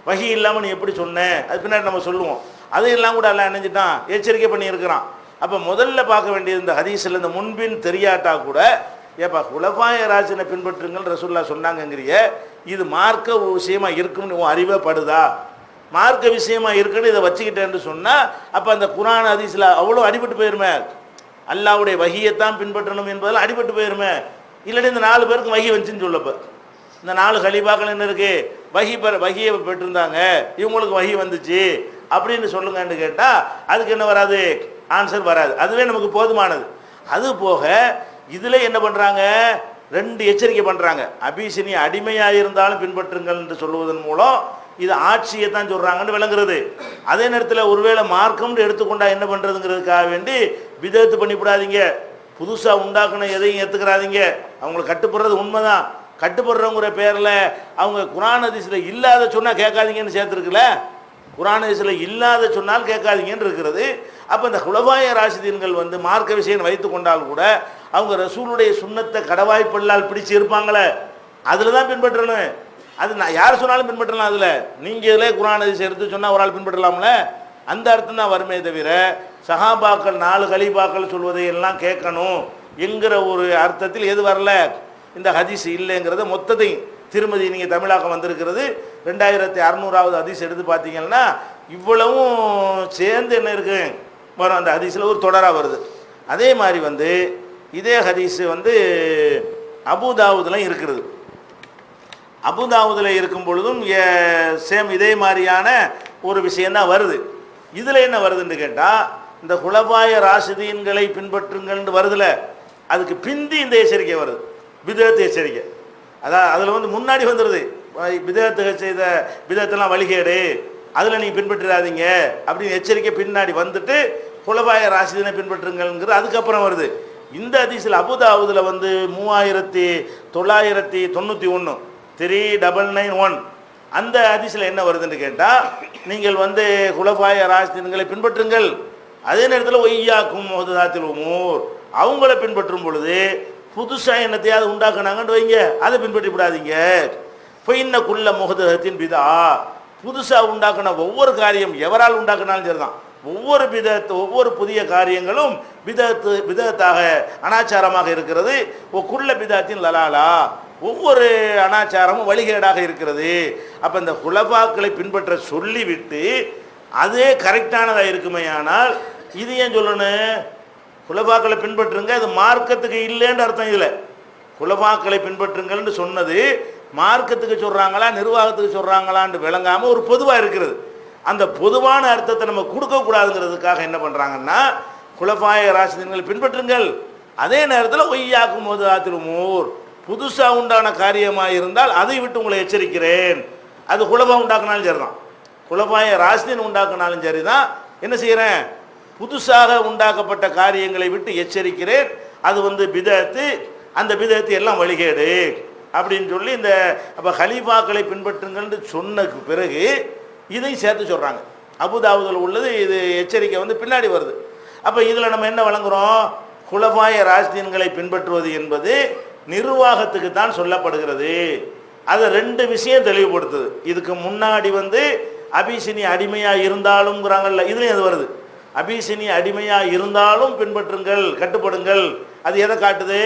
வகி இல்லாமல் நீ எப்படி சொன்னேன், அது பின்னாடி நம்ம சொல்லுவோம். அதையெல்லாம் கூட எல்லாம் நினைஞ்சிட்டான், எச்சரிக்கை பண்ணியிருக்கிறான். அப்போ முதல்ல பார்க்க வேண்டியது இந்த ஹதீஸில் இந்த முன்பின் தெரியாட்டா கூட, ஏப்பா குலபாய ராஜனை பின்பற்றுங்கள் ரசூலுல்லாஹ் சொன்னாங்கங்கிறிய, இது மார்க்க விஷயமா இருக்குன்னு உன் அறிவே படுதா? மார்க்க விஷயமா இருக்குன்னு இதை வச்சுக்கிட்டேன்னு சொன்னால் அப்போ அந்த குர்ஆன் ஹதீஸில் அவ்வளோ அடிபட்டு போயிருமே. அல்லாஹ்வுடைய வகியைத்தான் பின்பற்றணும் என்பதெல்லாம் அடிபட்டு போயிருமே. இல்லாட்டி இந்த 4 பேருக்கு வகி வந்துச்சுன்னு சொல்லப்போ, இந்த 4 கலீஃபாக்கள் என்ன இருக்குது, வகியை பெற்றிருந்தாங்க, இவங்களுக்கு வகி வந்துச்சு அப்படின்னு சொல்லுங்கன்னு கேட்டால் அதுக்கு என்ன வராது, ஆன்சர் வராது. அதுவே நமக்கு போதுமானது. அது போக இதில் என்ன பண்ணுறாங்க, 2 எச்சரிக்கை பண்ணுறாங்க. அபிசினி அடிமையாக இருந்தாலும் பின்பற்றுங்கள் என்று சொல்லுவதன் மூலம் இது ஆட்சியை தான் சொல்கிறாங்கன்னு விளங்குறது. அதே நேரத்தில் ஒருவேளை மார்க்கம்னு எடுத்துக்கொண்டா என்ன பண்ணுறதுங்கிறதுக்காக வேண்டி விதத்து பண்ணிவிடாதீங்க, புதுசாக உண்டாக்குன எதையும் ஏற்றுக்கிறாதீங்க. அவங்களை கட்டுப்படுறது உண்மைதான், கட்டுப்படுறவங்கிற பேரில் அவங்க குர்ஆன் ஹதீஸில் இல்லாத சொன்னால் கேட்காதீங்கன்னு சேர்த்துருக்குல்ல, குர்ஆன் ஹதீஸில் இல்லாத சொன்னால் கேட்காதீங்கன்னு இருக்கிறது. அப்போ இந்த குலபாய ராஷிதீன்கள் மார்க்க விஷயம் வைத்து கொண்டால் கூட அவங்க ரசூலுடைய சுன்னத்தை கடவாய்ப்பல்லால் பிடிச்சி இருப்பாங்களே, அதில் தான் பின்பற்றணும். அது நான் யார் சொன்னாலும் பின்பற்றலாம். அதில் நீங்கள் இதில் குர்ஆன் ஹதீஸ் எடுத்து சொன்னால் ஒரு ஆள் பின்பற்றலாம்ல, அந்த அர்த்தம் தான் வருமே தவிர சஹாபாக்கள் 4 கலீஃபாக்கள் சொல்வதை எல்லாம் கேட்கணும் என்கிற ஒரு அர்த்தத்தில் எது வரல, இந்த ஹதீஸ் இல்லைங்கிறத மொத்தத்தையும் திருமதி நீங்கள் தமிழாக்கம் வந்திருக்கிறது 2600வது ஹதீஸ் எடுத்து பார்த்தீங்கன்னா இவ்வளவும் சேர்ந்து என்ன இருக்கு வரும், அந்த ஹதீஸில் ஒரு தொடராக வருது. அதே மாதிரி வந்து இதே ஹதீஸ் வந்து அபூதாவுதுல இருக்கிறது. அபூதாவுதுல இருக்கும் பொழுதும் சேம் இதே மாதிரியான ஒரு விஷயம்தான் வருது. இதில் என்ன வருதுன்னு கேட்டால், இந்த குலபாய ராஷிதீன்களை பின்பற்றுங்கள்னு வருதுல, அதுக்கு பிந்தி இந்த எச்சரிக்கை வருது, பிதஅத் எச்சரிக்கை. அதான் அதில் வந்து முன்னாடி வந்துடுது, பிதஅத்து செய்த பிதஅத்தெல்லாம் வழிகேடு, அதில் நீங்கள் பின்பற்றாதீங்க அப்படின்னு எச்சரிக்கை பின்னாடி வந்துட்டு குலபாய ராஷிதீனை பின்பற்றுங்கள்ங்கிறது அதுக்கப்புறம் வருது. இந்த ஹதீஸில் அபூதாவுதுல வந்து 3991 3991 அந்த ஹதீஸில் என்ன வருதுன்னு கேட்டால், நீங்கள் வந்து குலபாய ராஷிதீன்களை பின்பற்றுங்கள், அதே நேரத்தில் ஒய்யாக்கும் முஹததாத்தில் உமூர், அவங்கள பின்பற்றும் பொழுது புதுசாக என்னத்தையாவது உண்டாக்குனாங்கன்னு வைங்க, அதை பின்பற்றி விடாதீங்க. ஃபைன்ன குல்ல முஹததத்தின் பிதா, புதுசாக உண்டாக்குன ஒவ்வொரு காரியம் எவரால் உண்டாக்குனாலும் சரிதான், ஒவ்வொரு ஒவ்வொரு புதிய காரியங்களும் பிதத்தாக அனாச்சாரமாக இருக்கிறது. குல்ல பிதாத்தின் லலாலா, ஒவ்வொரு அனாச்சாரமும் வழிகேடாக இருக்கிறது. அப்போ இந்த குலபாக்களை பின்பற்ற சொல்லிவிட்டு அதே கரெக்டானதாக இருக்குமே, ஆனால் இது ஏன் சொல்லணும்? குலபாக்களை பின்பற்றுங்க, அது மார்க்கத்துக்கு இல்லைன்னு அர்த்தம். இதில் குலபாக்களை பின்பற்றுங்கள்னு சொன்னது மார்க்கத்துக்கு சொல்கிறாங்களா நிர்வாகத்துக்கு சொல்கிறாங்களான்னு விளங்காமல் ஒரு பொதுவாக இருக்கிறது. அந்த பொதுவான அர்த்தத்தை நம்ம கொடுக்கக்கூடாதுங்கிறதுக்காக என்ன பண்ணுறாங்கன்னா, குலபாய ராஷிதீன்களை பின்பற்றுங்கள், அதே நேரத்தில் ஒய்யாக்கும் முஹததாத்தில் உமூர், புதுசாக உண்டான காரியமாக இருந்தால் அதை விட்டு உங்களை எச்சரிக்கிறேன். அது குலபா உண்டாக்குனாலும் சரிதான், குலபாய ராஷிதீன் உண்டாக்குனாலும் சரிதான். என்ன செய்கிறேன்? புதுசாக உண்டாக்கப்பட்ட காரியங்களை விட்டு எச்சரிக்கிறேன். அது வந்து பிதஅத்து, அந்த பிதஅத்து எல்லாம் வழிகேடு அப்படின்னு சொல்லி இந்த அப்போ ஹலீஃபாக்களை பின்பற்றுங்கள்னு சொன்ன பிறகு இதையும் சேர்த்து சொல்கிறாங்க. அபூதாவுதுல உள்ளது இது எச்சரிக்கை வந்து பின்னாடி வருது. அப்போ இதில் நம்ம என்ன வழங்குகிறோம்? குலபாய ராஷிதீன்களை பின்பற்றுவது என்பது நிர்வாகத்துக்கு தான் சொல்லப்படுகிறது. அதை ரெண்டு விஷயம் தெளிவுபடுத்துது. இதுக்கு முன்னாடி வந்து அபிசினி அடிமையாக இருந்தாலும்ங்கிறாங்கல்ல, இதுலேயும் அது வருது. அபிசினி அடிமையாக இருந்தாலும் பின்பற்றுங்கள், கட்டுப்படுங்கள். அது எதை காட்டுது?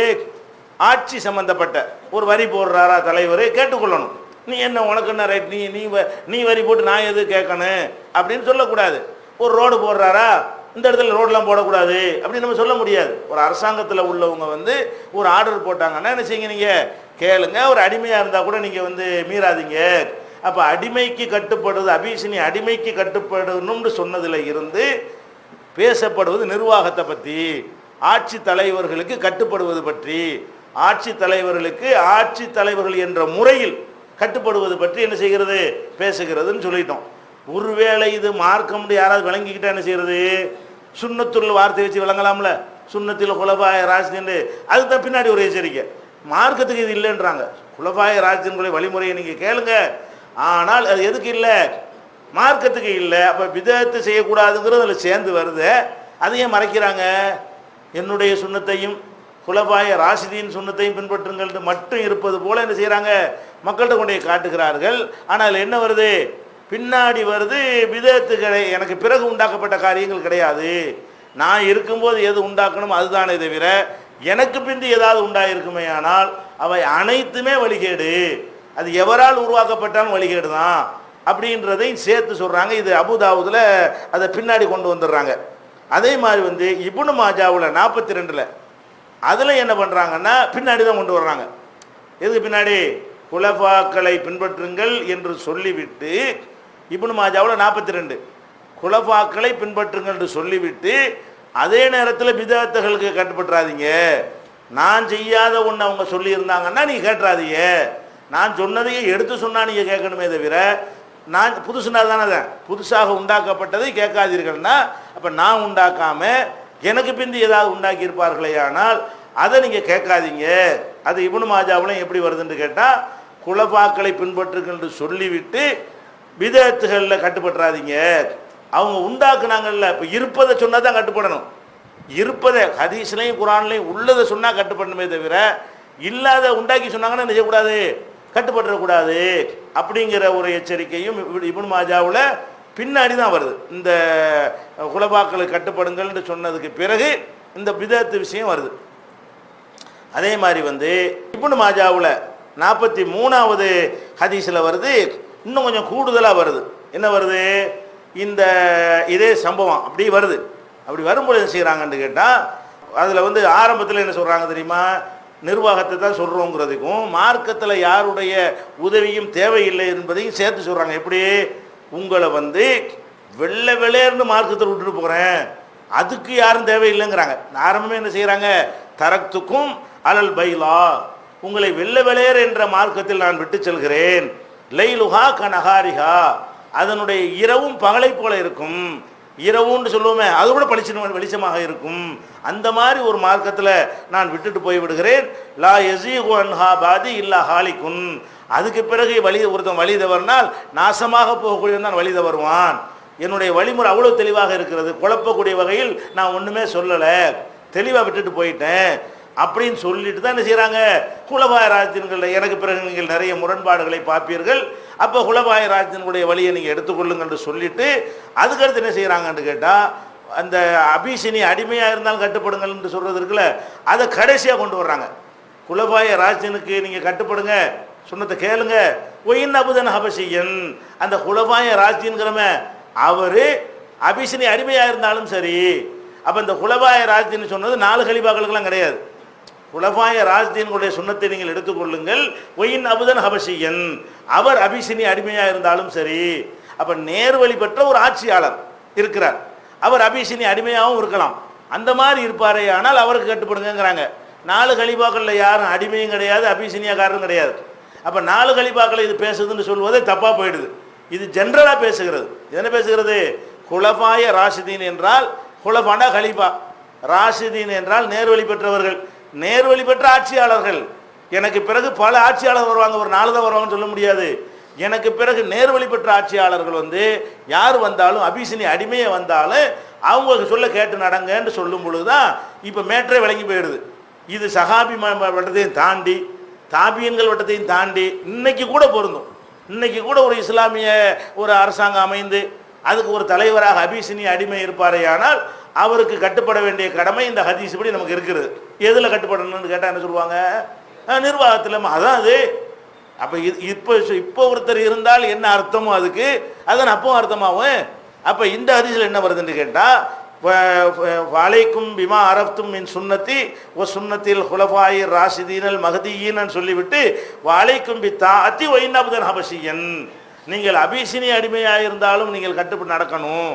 ஆட்சி சம்பந்தப்பட்ட ஒரு வரி போடுறாரா தலைவர், கேட்டுக்கொள்ளணும். நீ என்ன, உனக்கு என்ன ரைட், நீ நீ நீ வரி போட்டு நான் எது கேட்கணும் அப்படின்னு சொல்லக்கூடாது. ஒரு ரோடு போடுறாரா, இந்த இடத்துல ரோடெலாம் போடக்கூடாது அப்படின்னு நம்ம சொல்ல முடியாது. ஒரு அரசாங்கத்தில் உள்ளவங்க வந்து ஒரு ஆர்டர் போட்டாங்கன்னா என்ன செய்யுங்க, நீங்கள் கேளுங்க. ஒரு அடிமையாக இருந்தால் கூட நீங்கள் வந்து மீறாதீங்க. அப்போ அடிமைக்கு கட்டுப்படுவது, அபிசினி அடிமைக்கு கட்டுப்படணும்னு சொன்னதில் இருந்து பேசப்படுவது நிர்வாகத்தை பற்றி, ஆட்சி தலைவர்களுக்கு கட்டுப்படுவது பற்றி, ஆட்சி தலைவர்களுக்கு ஆட்சி தலைவர்கள் என்ற முறையில் கட்டுப்படுவது பற்றி என்ன செய்கிறது, பேசுகிறதுன்னு சொல்லிட்டோம். ஒருவேளை இது மார்க்கம் யாராவது விளங்கிக்கிட்டா என்ன செய்கிறது? சுன்னத்துள்ள வார்த்தை வச்சு விளங்கலாம்ல, சுன்னத்தில் குலபாய ராஷிதீன், அதுதான் பின்னாடி ஒரு எச்சரிக்கை. மார்க்கத்துக்கு இது இல்லைன்றாங்க. குலபாய ராஷிதீன்களுடைய வழிமுறையை நீங்கள் கேளுங்க, ஆனால் அது எதுக்கு இல்லை? மார்க்கத்துக்கு இல்லை. அப்போ பிதஅத்து செய்யக்கூடாதுங்கிறது அதில் சேர்ந்து வருது. அதையும் மறைக்கிறாங்க. என்னுடைய சுன்னத்தையும் குலபாய ராஷிதீன் சுன்னத்தையும் பின்பற்றுங்கள் மட்டும் இருப்பது போல என்ன செய்கிறாங்க, மக்கள்கிட்ட கொண்டே காட்டுகிறார்கள். ஆனால் என்ன வருது? பின்னாடி வருது பிதஅத்துகளை எனக்கு பிறகு உண்டாக்கப்பட்ட காரியங்கள் கிடையாது, நான் இருக்கும்போது எது உண்டாக்கணும் அதுதானே தவிர எனக்கு பிந்தி ஏதாவது உண்டாயிருக்குமே ஆனால் அவை அனைத்துமே வழிகேடு, அது எவரால் உருவாக்கப்பட்டாலும் வழிகேடு தான் அப்படின்றதையும் சேர்த்து சொல்கிறாங்க. இது அபூதாவுதுல அதை பின்னாடி கொண்டு வந்துடுறாங்க. அதே மாதிரி வந்து இப்னு மாஜாவில் 42 அதில் என்ன பண்ணுறாங்கன்னா பின்னாடி தான் கொண்டு வர்றாங்க. எதுக்கு பின்னாடி? குலஃபாக்களை பின்பற்றுங்கள் என்று சொல்லிவிட்டு, இப்னு மாஜாவில் 42 குலஃபாக்களை பின்பற்றுங்கள் என்று சொல்லிவிட்டு அதே நேரத்தில் பிதஅத்துகளுக்கு கட்டுப்பட்டுறாதீங்க, நான் செய்யாத ஒன்று அவங்க சொல்லியிருந்தாங்கன்னா நீங்கள் கேட்டுறாதீங்க, நான் சொன்னதையே எடுத்து சொன்னால் நீங்கள் கேட்கணுமே தவிர நான் புதுசுனா தானே தான் புதுசாக உண்டாக்கப்பட்டதை கேட்காதீர்கள்னா, அப்போ நான் உண்டாக்காமல் எனக்கு பிந்தி ஏதாவது உண்டாக்கியிருப்பார்களே ஆனால் அதை நீங்கள் கேட்காதீங்க. அது இப்னு மாஜாவிலையும் எப்படி வருதுன்னு கேட்டால், குலஃபாக்களை பின்பற்றுங்கள் சொல்லிவிட்டு பிதஅத்துகளில் கட்டுப்பட்டுறாதீங்க, அவங்க உண்டாக்குனாங்கல்ல, இப்போ இருப்பதை சொன்னால் தான் கட்டுப்படணும். இருப்பதை ஹதீஸ்லையும் குரான்லையும் உள்ளதை சொன்னால் கட்டுப்படணுமே தவிர இல்லாத உண்டாக்கி சொன்னாங்கன்னா என்ன செய்யக்கூடாது, கட்டுப்பட்டுறக்கூடாது அப்படிங்கிற ஒரு எச்சரிக்கையும் இப்னு மாஜாவில் பின்னாடி தான் வருது. இந்த குலஃபாக்களுக்கு கட்டுப்படுங்கள்னு சொன்னதுக்கு பிறகு இந்த பிதஅத்து விஷயம் வருது. அதே மாதிரி வந்து இப்னு மாஜாவில் 43வது ஹதீஸில் வருது, இன்னும் கொஞ்சம் கூடுதலாக வருது. என்ன வருது? இந்த இதே சம்பவம் அப்படி வருது. அப்படி வரும்போது என்ன செய்கிறாங்கன்னு கேட்டால், அதில் வந்து ஆரம்பத்தில் என்ன சொல்கிறாங்க தெரியுமா, நிர்வாகத்தை தான் சொல்கிறோங்கிறதுக்கும் மார்க்கத்தில் யாருடைய உதவியும் தேவையில்லை என்பதையும் சேர்த்து சொல்கிறாங்க. எப்படி, உங்களை வந்து வெள்ளை வெளையர்னு மார்க்கத்தில் விட்டுட்டு போகிறேன், அதுக்கு யாரும் தேவையில்லைங்கிறாங்க. ஆரம்பமே என்ன செய்கிறாங்க, தரத்துக்கும் அலல் பைலா, உங்களை வெள்ளை வெளையர் என்ற மார்க்கத்தில் நான் விட்டு செல்கிறேன். லைலுஹா கனஹாரிஹா, அதனுடைய இரவும் பகலை போல இருக்கும். இரவுன்னு சொல்லுவோமே, அது கூட வெளிச்சமாக இருக்கும். அந்த மாதிரி ஒரு மார்க்கத்தில் நான் விட்டுட்டு போய் விடுகிறேன். லா யஸீகு அன்ஹா பாதி இல்லா ஹாலிகுன், அதுக்கு பிறகு ஒருத்தன் வழி தவறினால் நாசமாக போகக்கூடியவன் தான் வழி தவறுவான். என்னுடைய வழிமுறை அவ்வளோ தெளிவாக இருக்கிறது, குழப்பக்கூடிய வகையில் நான் ஒன்றுமே சொல்லலை, தெளிவாக விட்டுட்டு போயிட்டேன் அப்படின்னு சொல்லிட்டு தான் என்ன செய்கிறாங்க, குலபாய ராஜ்யங்களில் எனக்கு பிறகு நீங்கள் நிறைய முரண்பாடுகளை பார்ப்பீர்கள், அப்போ குலபாய ராஜ்யனுடைய வழியை நீங்கள் எடுத்துக்கொள்ளுங்கன்னு சொல்லிட்டு அதுக்கடுத்து என்ன செய்கிறாங்கன்னு கேட்டால், அந்த அபிசினி அடிமையாக இருந்தாலும் கட்டுப்படுங்கள்னு சொல்கிறது இருக்குல்ல, அதை கடைசியாக கொண்டு வர்றாங்க. குலபாய ராஜ்யனுக்கு நீங்கள் கட்டுப்படுங்க, சொன்னதை கேளுங்க. ஒயின் அபுதன் ஹபசியன், அந்த குலபாய ராஜ்யன்கிறவன் அவர் அபிசினி அடிமையாக இருந்தாலும் சரி. அப்போ இந்த குலபாய ராஜ்யன்னு சொன்னது 4 கலிபாக்களுக்கெல்லாம் கிடையாது. குலபாய ராஜ்யனுடைய சுண்ணத்தை நீங்கள் எடுத்துக்கொள்ளுங்கள். ஒயின் அபுதன் ஹபசியன், அவர் அபிசினி அடிமையாக இருந்தாலும் சரி. அப்போ நேர்வழி பெற்ற ஒரு ஆட்சியாளர் இருக்கிறார், அவர் அபிசினி அடிமையாகவும் இருக்கலாம், அந்த மாதிரி இருப்பாரே ஆனால் அவருக்கு கட்டுப்படுங்கிறாங்க. 4 கலிபாக்களில் யாரும் அடிமையும் கிடையாது, அபிசினியாக்காரரும் கிடையாது. அப்போ 4 கலிபாக்களை இது பேசுதுன்னு சொல்வதே தப்பாக போயிடுது. இது ஜென்ரலாக பேசுகிறது. என்ன பேசுகிறது, குலபாய ராஷிதீன் என்றால் குலபாண்டா கலிபா, ராஷிதீன் என்றால் நேர்வழி பெற்றவர்கள், நேர்வழி பெற்ற ஆட்சியாளர்கள். எனக்கு பிறகு பல ஆட்சியாளர் வருவாங்க, ஒரு 4 தான் வருவாங்கன்னு சொல்ல முடியாது. எனக்கு பிறகு நேர்வழி பெற்ற ஆட்சியாளர்கள் வந்து யார் வந்தாலும், அபிசினி அடிமையை வந்தாலும் அவங்க சொல்ல கேட்டு நடங்கன்னு சொல்லும் பொழுதுதான் இப்போ மேற்றே விளங்கி போயிடுது. இது சஹாபி வட்டத்தையும் தாண்டி தாபியன்கள் வட்டத்தையும் தாண்டி இன்னைக்கு கூட பொருந்தும். இன்னைக்கு கூட ஒரு இஸ்லாமிய ஒரு அரசாங்கம் அமைந்து அதுக்கு ஒரு தலைவராக அபிசினி அடிமை இருப்பாரே ஆனால் அவருக்கு கட்டுப்பட வேண்டிய கடமை இந்த ஹதீஸ் படி நமக்கு இருக்கிறது. எதில் கட்டுப்படணும்னு கேட்டால் என்ன சொல்லுவாங்க, நிர்வாகத்தில். அதான் அது. அப்போ இப்போ ஒருத்தர் இருந்தால் என்ன அர்த்தமோ அதுக்கு அதான் அப்பவும் அர்த்தமாகும். அப்போ இந்த ஹதீஸில் என்ன வருதுன்னு கேட்டால், வலைக்கும் பிமா அரப்தும் மின் சுன்னத்தி ஒ சுன்னத்தில் குலபாயி ராஷிதீனல் மஹதியின்னு சொல்லிவிட்டு வலைக்கும் பி தாத்தி ஒயின்னாபுதன் ஹபஷியன், நீங்கள் அபிசினி அடிமையாக இருந்தாலும் நீங்கள் கட்டுப்பட்டு நடக்கணும்,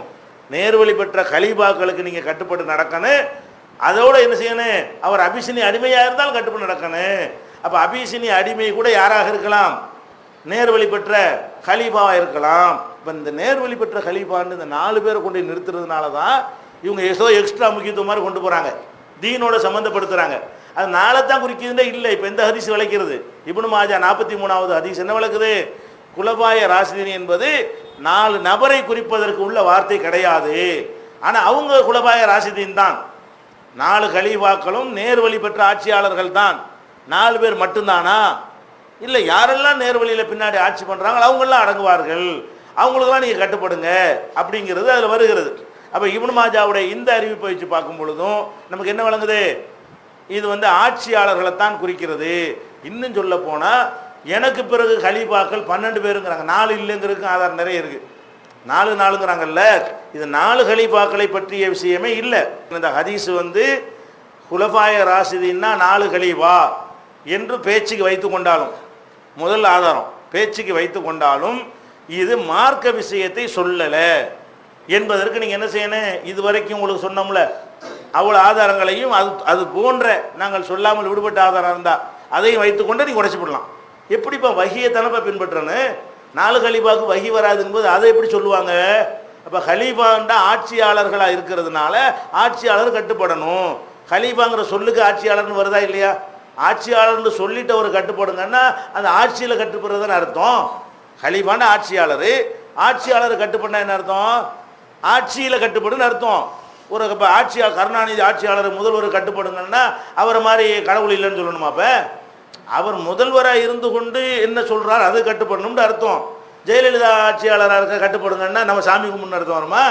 நேர்வழி பெற்ற கலீபாக்களுக்கு நீங்கள் கட்டுப்பட்டு நடக்கணும். அதோடு என்ன செய்யணும், அவர் அபிசினி அடிமையாக இருந்தாலும் கட்டுப்பட்டு நடக்கணும். அப்போ அபிசினி அடிமை கூட யாராக இருக்கலாம், நேர்வழி பெற்ற கலீபாவாக இருக்கலாம். இப்போ இந்த நேர்வழி பெற்ற கலீபான்னு இந்த 4 பேரை கொண்டு நிறுத்துறதுனால தான் இவங்க ஏதோ எக்ஸ்ட்ரா முக்கியத்துவம் மாதிரி கொண்டு போகிறாங்க, தீனோட சம்மந்தப்படுத்துகிறாங்க. அது 4 தான் குறிக்குதுன்னா இல்லை. இப்போ எந்த ஹதீஸ் விளக்கிறது, இப்னு மாஜா 43வது ஹதீஸ் என்ன விளக்குது, குலபாய ராஷிதீன் என்பது 4 நபரை குறிப்பதற்கு உள்ள வார்த்தை கிடையாது. ஆனால் அவங்க குலபாய ராஷிதீன் தான், 4 கலீபாக்களும் நேர்வழி பெற்ற ஆட்சியாளர்கள் தான். 4 பேர் மட்டும்தானா, இல்லை யாரெல்லாம் நேர்வழியில் பின்னாடி ஆட்சி பண்ணுறாங்களோ அவங்கெல்லாம் அடங்குவார்கள், அவங்களுக்கெல்லாம் நீங்கள் கட்டுப்படுங்க அப்படிங்கிறது அதில் வருகிறது. அப்போ இப்னு மாஜாவுடைய இந்த அறிவிப்பை வச்சு பார்க்கும் பொழுதும் நமக்கு என்ன வழங்குது, இது வந்து ஆட்சியாளர்களை தான் குறிக்கிறது. இன்னும் சொல்ல போனால் எனக்கு பிறகு கலீபாக்கள் 12 பேருங்கிறாங்க, 4 இல்லைங்கிறதுக்கு ஆதாரம் நிறைய இருக்குது. 4 இது 4 கலீபாக்களை பற்றிய விஷயமே இல்லை. இந்த ஹதீஸ் வந்து குலபாய ராஷிதீன்னா 4 கலீபா என்று பேச்சுக்கு வைத்து கொண்டாலும், முதல் ஆதாரம் பேச்சுக்கு வைத்து கொண்டாலும் இது மார்க்க விஷயத்தை சொல்லலை என்பதற்கு நீங்கள் என்ன செய்யணும், இதுவரைக்கும் உங்களுக்கு சொன்னோம்ல அவ்வளோ ஆதாரங்களையும் அது போன்ற நாங்கள் சொல்லாமல் விடுபட்ட ஆதாரம் இருந்தால் அதையும் வைத்துக்கொண்டு நீங்கள் உடைச்சி போடலாம். எப்படிப்பா வகியை தானப்பா பின்பற்றணும், 4 கலீபாவுக்கு வகி வராதுங்கும்போது அதை எப்படி சொல்லுவாங்க. அப்போ கலீபாண்டா ஆட்சியாளர்களாக இருக்கிறதுனால ஆட்சியாளர் கட்டுப்படணும். கலீபாங்கிற சொல்லுக்கு ஆட்சியாளர்னு வருதா இல்லையா, ஆட்சியாளர்னு சொல்லிட்டு அவர் கட்டுப்படுங்கன்னா அந்த ஆட்சியில் கட்டுப்படுறதுன்னு அர்த்தம். கலீபான ஆட்சியாளர், ஆட்சியாளர் கட்டுப்படனா என்ன அர்த்தம், ஆட்சியில் கட்டுப்படுன்னு அர்த்தம். ஒரு இப்போ ஆட்சியாளர் கருணாநிதி ஆட்சியாளர் முதல்வர் கட்டுப்படுங்கன்னா அவரை மாதிரி கடவுள் இல்லைன்னு சொல்லணுமா. அப்போ அவர் முதல்வராக இருந்து கொண்டு என்ன சொல்கிறார் அது கட்டுப்படணும்னு அர்த்தம். ஜெயலலிதா ஆட்சியாளராக இருக்க கட்டுப்படுங்கன்னா நம்ம சாமி கும்பிட்னு அர்த்தம் வருமா,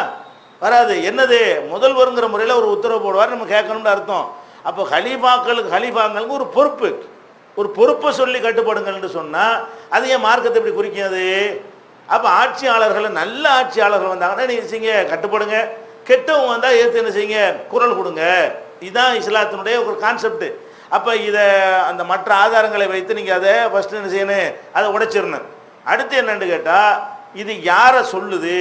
வராது. என்னது, முதல்வருங்கிற முறையில் ஒரு உத்தரவு போடுவார், நம்ம கேட்கணும்னு அர்த்தம். அப்போ ஹலீஃபாங்களுக்கு ஒரு பொறுப்பை சொல்லி கட்டுப்படுங்கள்னு சொன்னால் அது ஏன் மார்க்கத்தை எப்படி குறிக்காது. அப்போ ஆட்சியாளர்கள் நல்ல ஆட்சியாளர்கள் வந்தாங்கன்னா நீங்கள் செய்யுங்க கட்டுப்படுங்க, கெட்டவங்க வந்தால் ஏற்று என்ன செய்யுங்க குரல் கொடுங்க, இதுதான் இஸ்லாத்தினுடைய ஒரு கான்செப்ட். அப்போ இதை அந்த மற்ற ஆதாரங்களை வைத்து நீங்கள் அதை ஃபஸ்ட்டு என்ன செய்யணும், அதை உடைச்சிடணும். அடுத்து என்னன்னு கேட்டால், இது யாரை சொல்லுது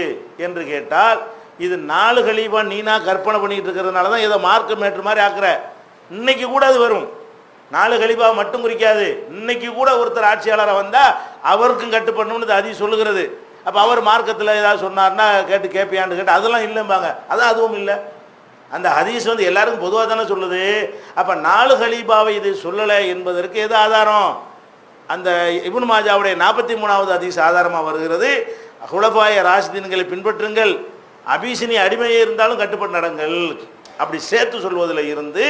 என்று கேட்டால், இது 4 கலீஃபா நீனா கற்பனை பண்ணிட்டு இருக்கிறதுனால தான் ஏதோ மார்க்க மேட்ரு மாதிரி ஆக்குற. இன்னைக்கு கூட அது வரும். 4 கலீஃபா மட்டும் குறிக்காது. இன்னைக்கு கூட ஒருத்தர் ஆட்சியாளரை வந்தால் அவருக்கும் கட்டுப்படணும்னு அது சொல்லுகிறது. அப்போ அவர் மார்க்கத்தில் ஏதாவது சொன்னார்னா கேட்டு கேட்பியான்னு கேட்டு அதெல்லாம் இல்லைம்பாங்க. அதான் அதுவும் இல்லை. அந்த ஹதீஸ் வந்து எல்லாருக்கும் பொதுவாக தானே சொல்லுது. அப்போ 4 கலீஃபாவை இது சொல்லலை என்பதற்கு எது ஆதாரம்? அந்த இப்னு மாஜாவுடைய 43வது ஹதீஸ் ஆதாரமாக வருகிறது. குலஃபாய ராஷிதீன்களை பின்பற்றுங்கள், அபிசினி அடிமையே இருந்தாலும் கட்டுப்பட்டு நடங்கள். அப்படி சேர்த்து சொல்வதில் இருந்து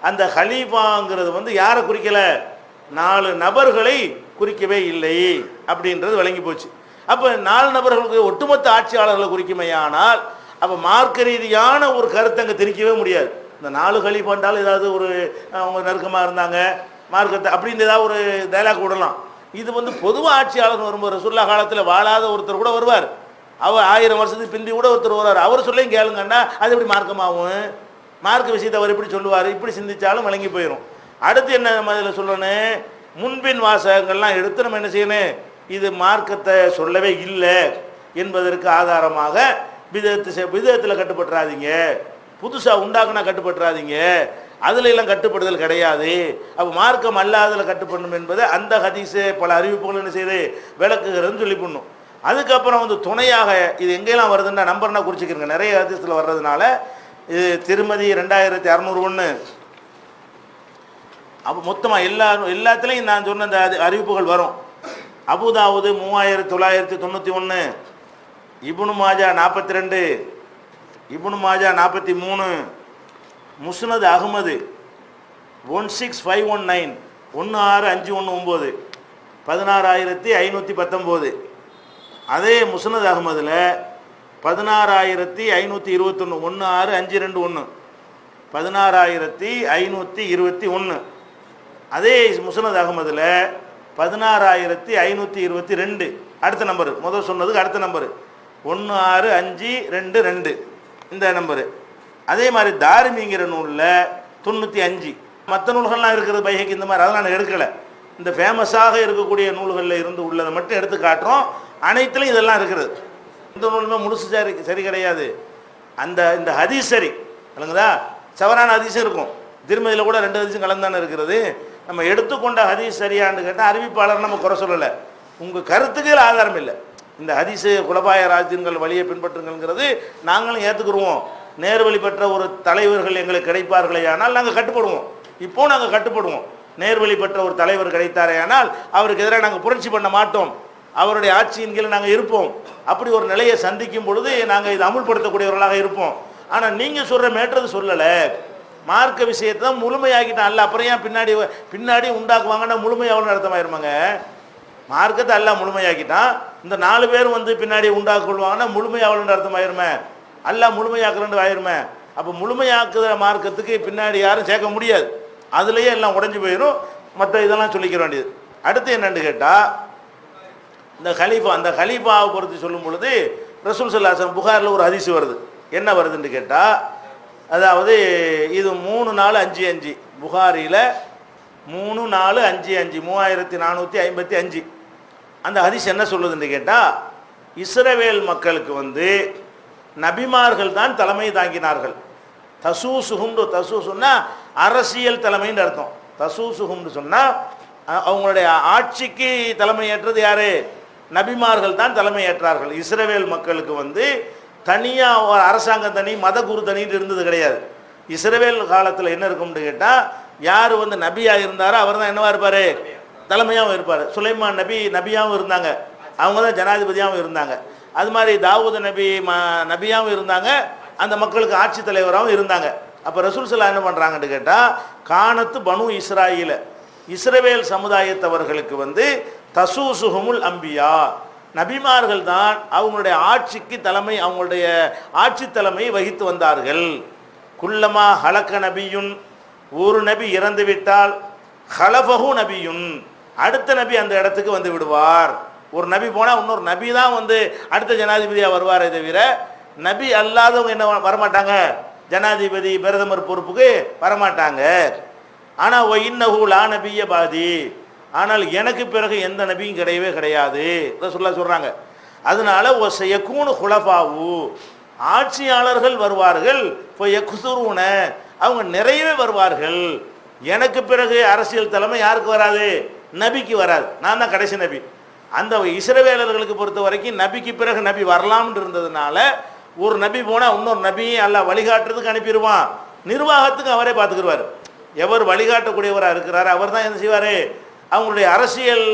அந்த ஹலீஃபாங்கிறது வந்து யாரை குறிக்கலை, 4 நபர்களை குறிக்கவே இல்லை அப்படின்றது விளங்கி போச்சு. அப்போ 4 நபர்களுக்கு ஒட்டுமொத்த ஆட்சியாளர்களை குறிக்குமையானால் அப்போ மார்க்க ரீதியான ஒரு கருத்தை அங்கே திணிக்கவே முடியாது. இந்த 4 கலீஃபாண்டாலும் ஏதாவது ஒரு அவங்க நெருக்கமாக இருந்தாங்க மார்க்கத்தை அப்படின்னு ஏதாவது ஒரு டைலாக் விடலாம். இது வந்து பொதுவாக ஆட்சியாளர் வரும்போது ரசூலுல்லாஹ் காலத்தில் வாழாத ஒருத்தர் கூட வருவார். அவர் 1000 வருஷத்துக்கு பிந்தி கூட ஒருத்தர் வருவார். அவர் சொல்லையும் கேளுங்கன்னா அது எப்படி மார்க்கமாகும்? மார்க்க விஷயத்தை அவர் எப்படி சொல்லுவார்? இப்படி சிந்திச்சாலும் வழங்கி போயிடும். அடுத்து என்ன நம்ம இதில் சொல்லணும், முன்பின் வாசகங்கள்லாம் எடுத்து நம்ம என்ன செய்யணும், இது மார்க்கத்தை சொல்லவே இல்லை என்பதற்கு ஆதாரமாக விதத்தில் கட்டுப்பட்டுறாதீங்க, புதுசாக உண்டாக்குனா கட்டுப்பட்டுறாதீங்க, அதில் எல்லாம் கட்டுப்படுதல் கிடையாது. அப்போ மார்க்கம் அல்லாததில் கட்டுப்படணும் என்பதை அந்த ஹதீஸு பல அறிவிப்புகள் என்ன செய்யுது விளக்குகிறதுன்னு சொல்லி பண்ணும். அதுக்கப்புறம் வந்து துணையாக இது எங்கெல்லாம் வருதுன்னா நம்பர்னா குறிச்சிக்கிறங்க. நிறைய ஹதீஸில் வர்றதுனால இது திருமதி 2601 அப்போ மொத்தமாக எல்லாத்துலேயும் நான் சொன்ன அந்த அறிவிப்புகள் வரும். அபுதாவுது 3991, இப்னு மாஜா 42, இப்னு மாஜா 43, முஸ்னத் அஹ்மது 16519 16519 16519. அதே முஸ்னத் அஹ்மதில் 16521 16521 16521. அதே முஸ்னத் அஹ்மதில் 16522. அடுத்த நம்பரு முதல் சொன்னதுக்கு அடுத்த நம்பரு 16522 இந்த நம்பரு. அதே மாதிரி தாரிமிங்கிற நூலில் 95. மற்ற நூல்கள்லாம் இருக்கிறது பைஹக்கி இந்த மாதிரி அதெல்லாம் நான் எடுக்கலை. இந்த ஃபேமஸாக இருக்கக்கூடிய நூல்களில் இருந்து உள்ளதை மட்டும் எடுத்து காட்டுறோம். அனைத்துலையும் இதெல்லாம் இருக்கிறது. இந்த நூலுமே முழுசு சரி கிடையாது. இந்த ஹதீஸ் சரி இல்லைங்களா, சவரான ஹதீஸும் இருக்கும். திருமதியில் கூட 2 ஹதீஸும் கலந்தானே இருக்கிறது. நம்ம எடுத்துக்கொண்ட ஹதீஸ் சரியான்னு கேட்டால் அறிவிப்பாளர் நம்ம குறை சொல்லலை, உங்கள் கருத்துக்கு ஆதாரம் இல்லை. இந்த ஹதீஸு குலபாய ராஜ்யங்கள் வழியை பின்பற்றுங்கிறது நாங்களும் ஏற்றுக்குருவோம். நேர்வழி பெற்ற ஒரு தலைவர்கள் எங்களுக்கு கிடைப்பார்களே ஆனால் நாங்கள் கட்டுப்படுவோம். இப்போ நாங்கள் கட்டுப்படுவோம். நேர்வழி பெற்ற ஒரு தலைவர் கிடைத்தாரே ஆனால் அவருக்கு எதிராக நாங்கள் புரட்சி பண்ண மாட்டோம், அவருடைய ஆட்சியின் கீழே நாங்கள் இருப்போம். அப்படி ஒரு நிலையை சந்திக்கும் பொழுது நாங்கள் இதை அமுல்படுத்தக்கூடியவர்களாக இருப்போம். ஆனால் நீங்கள் சொல்கிற மேற்றது சொல்லலை, மார்க்க விஷயத்தை தான் முழுமையாக்கிட்டான் அல்ல. அப்புறம் ஏன் பின்னாடி உண்டாக்குவாங்கன்னா முழுமை எவ்வளோ நடத்தமாயிருமாங்க? மார்க்கத்தை எல்லாம் முழுமையாக்கிட்டான். இந்த 4 பேர் வந்து பின்னாடி உண்டாக்கி கொள்வாங்கன்னா முழுமை எவ்வளோ அர்த்தமாயிருமே, அல்ல முழுமையாக்குறேன் ஆயிருமே. அப்போ முழுமையாக்குற மார்க்கத்துக்கு பின்னாடி யாரும் சேர்க்க முடியாது. அதுலேயே எல்லாம் உடஞ்சி போயிடும். மற்ற இதெல்லாம் சொல்லிக்க வேண்டியது. அடுத்து என்னன்னு கேட்டால், இந்த அந்த ஹலீஃபாவை பொறுத்து சொல்லும் பொழுது ரசூல் ஸல்லல்லாஹு அலைஹி வஸல்லம் புகாரில் ஒரு ஹதீஸ் வருது. என்ன வருதுன்னு கேட்டால், அதாவது இது 3455 புகாரியில் 3455 3455 அந்த ஹதீஸ் என்ன சொல்லுதுன்னு கேட்டால், இஸ்ரவேல் மக்களுக்கு வந்து நபிமார்கள் தான் தலைமை தாங்கினார்கள். தசூசுன்னா அரசியல் தலைமைன்னு அர்த்தம். தசூசுகும்னு சொன்னால் அவங்களுடைய ஆட்சிக்கு தலைமை ஏற்றது யாரு? நபிமார்கள் தான் தலைமை ஏற்றார்கள். இஸ்ரவேல் மக்களுக்கு வந்து தனியாக ஒரு அரசாங்கம் தனி மத குரு தனின்னு இருந்தது கிடையாது. இஸ்ரவேல் காலத்தில் என்ன இருக்கும்னு கேட்டால், யார் வந்து நபியாக இருந்தாரோ அவர் தான் என்னவா இருப்பார்? தலைமையாகவும் இருப்பார். சுலைமான் நபியாகவும் இருந்தாங்க, அவங்க தான் ஜனாதிபதியாகவும் இருந்தாங்க. அது மாதிரி தாவூத் நபியாகவும் இருந்தாங்க, அந்த மக்களுக்கு ஆட்சி தலைவராகவும் இருந்தாங்க. அப்போ ரசூல் ஸல்லல்லாஹு என்ன பண்ணுறாங்கன்னு கேட்டால், கானத்து பனு இஸ்ராயீல இஸ்ரவேல் சமுதாயத்தவர்களுக்கு வந்து தசூசுஹுமுல் அம்பியா நபிமார்கள் தான் அவங்களுடைய ஆட்சிக்கு தலைமை, அவங்களுடைய ஆட்சி தலைமையை வகித்து வந்தார்கள். குல்லமா ஹலக்க நபியுன், ஒரு நபி இறந்து விட்டால் ஹலஃபஹு நபியுன், அடுத்த நபி அந்த இடத்துக்கு வந்து விடுவார். ஒரு நபி போனால் இன்னொரு நபி தான் வந்து அடுத்த ஜனாதிபதியாக வருவாரே தவிர நபி அல்லாதவங்க என்ன வரமாட்டாங்க, ஜனாதிபதி பிரதமர் பொறுப்புக்கு வரமாட்டாங்க. ஆனால் இன்னஹு லா நபிய பாதி, ஆனால் எனக்கு பிறகு எந்த நபியும் கிடையவே கிடையாது ரசூலுல்லாஹ் சொல்றாங்க. அதனால யகூனு குலஃபாவு, ஆட்சியாளர்கள் வருவார்கள், யக்ஸுரூன, அவங்க நிறையவே வருவார்கள். எனக்கு பிறகு அரசியல் தலைமை யாருக்கு வராது? நபிக்கு வராது. நான் தான் கடைசி நபி. அந்த இஸ்ரவேலர்களுக்கு பொறுத்த வரைக்கும் நபிக்கு பிறகு நபி வரலாம்னு இருந்ததுனால ஒரு நபி போனால் இன்னொரு நபியை அல்லாஹ் வழிகாட்டுறதுக்கு அனுப்பிடுவான், நிர்வாகத்துக்கு அவரே பார்த்துக்கிடுவார். எவர் வழிகாட்டக்கூடியவராக இருக்கிறார் அவர் தான் என்ன செய்வார்? அவங்களுடைய அரசியல்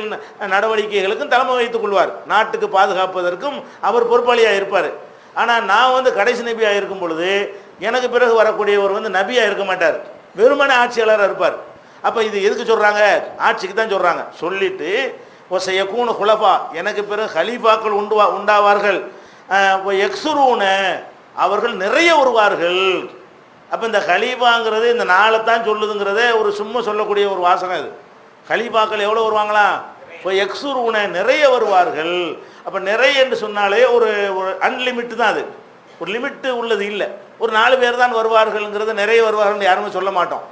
நடவடிக்கைகளுக்கும் தலைமை வைத்துக் கொள்வார். நாட்டுக்கு பாதுகாப்பதற்கும் அவர் பொறுப்பாளியாக இருப்பார். ஆனால் நான் கடைசி நபியாக இருக்கும் பொழுது எனக்கு பிறகு வரக்கூடியவர் நபியாக இருக்க மாட்டார், வெறுமன ஆட்சியாளராக இருப்பார். அப்போ இது எதுக்கு சொல்கிறாங்க? ஆட்சிக்கு தான் சொல்கிறாங்க. சொல்லிட்டு யகூனு குலஃபா, எனக்கு பிறகு ஹலீஃபாக்கள் உண்டாவார்கள், யக்ஸுரூன, அவர்கள் நிறைய வருவார்கள். அப்போ இந்த ஹலீஃபாங்கிறது இந்த நாளை தான் சொல்லுதுங்கிறதே ஒரு சும்மா சொல்லக்கூடிய ஒரு வாசனை. இது ஹலீஃபாக்கள் எவ்வளோ வருவாங்களா? யக்ஸுரூன, நிறைய வருவார்கள். அப்போ நிறைய என்று சொன்னாலே ஒரு அன்லிமிட்டு தான், அது ஒரு லிமிட்டு உள்ளது இல்லை. ஒரு 4 பேர் தான் வருவார்கள்ங்கிறது நிறைய வருவார்கள் யாருமே சொல்ல மாட்டோம்.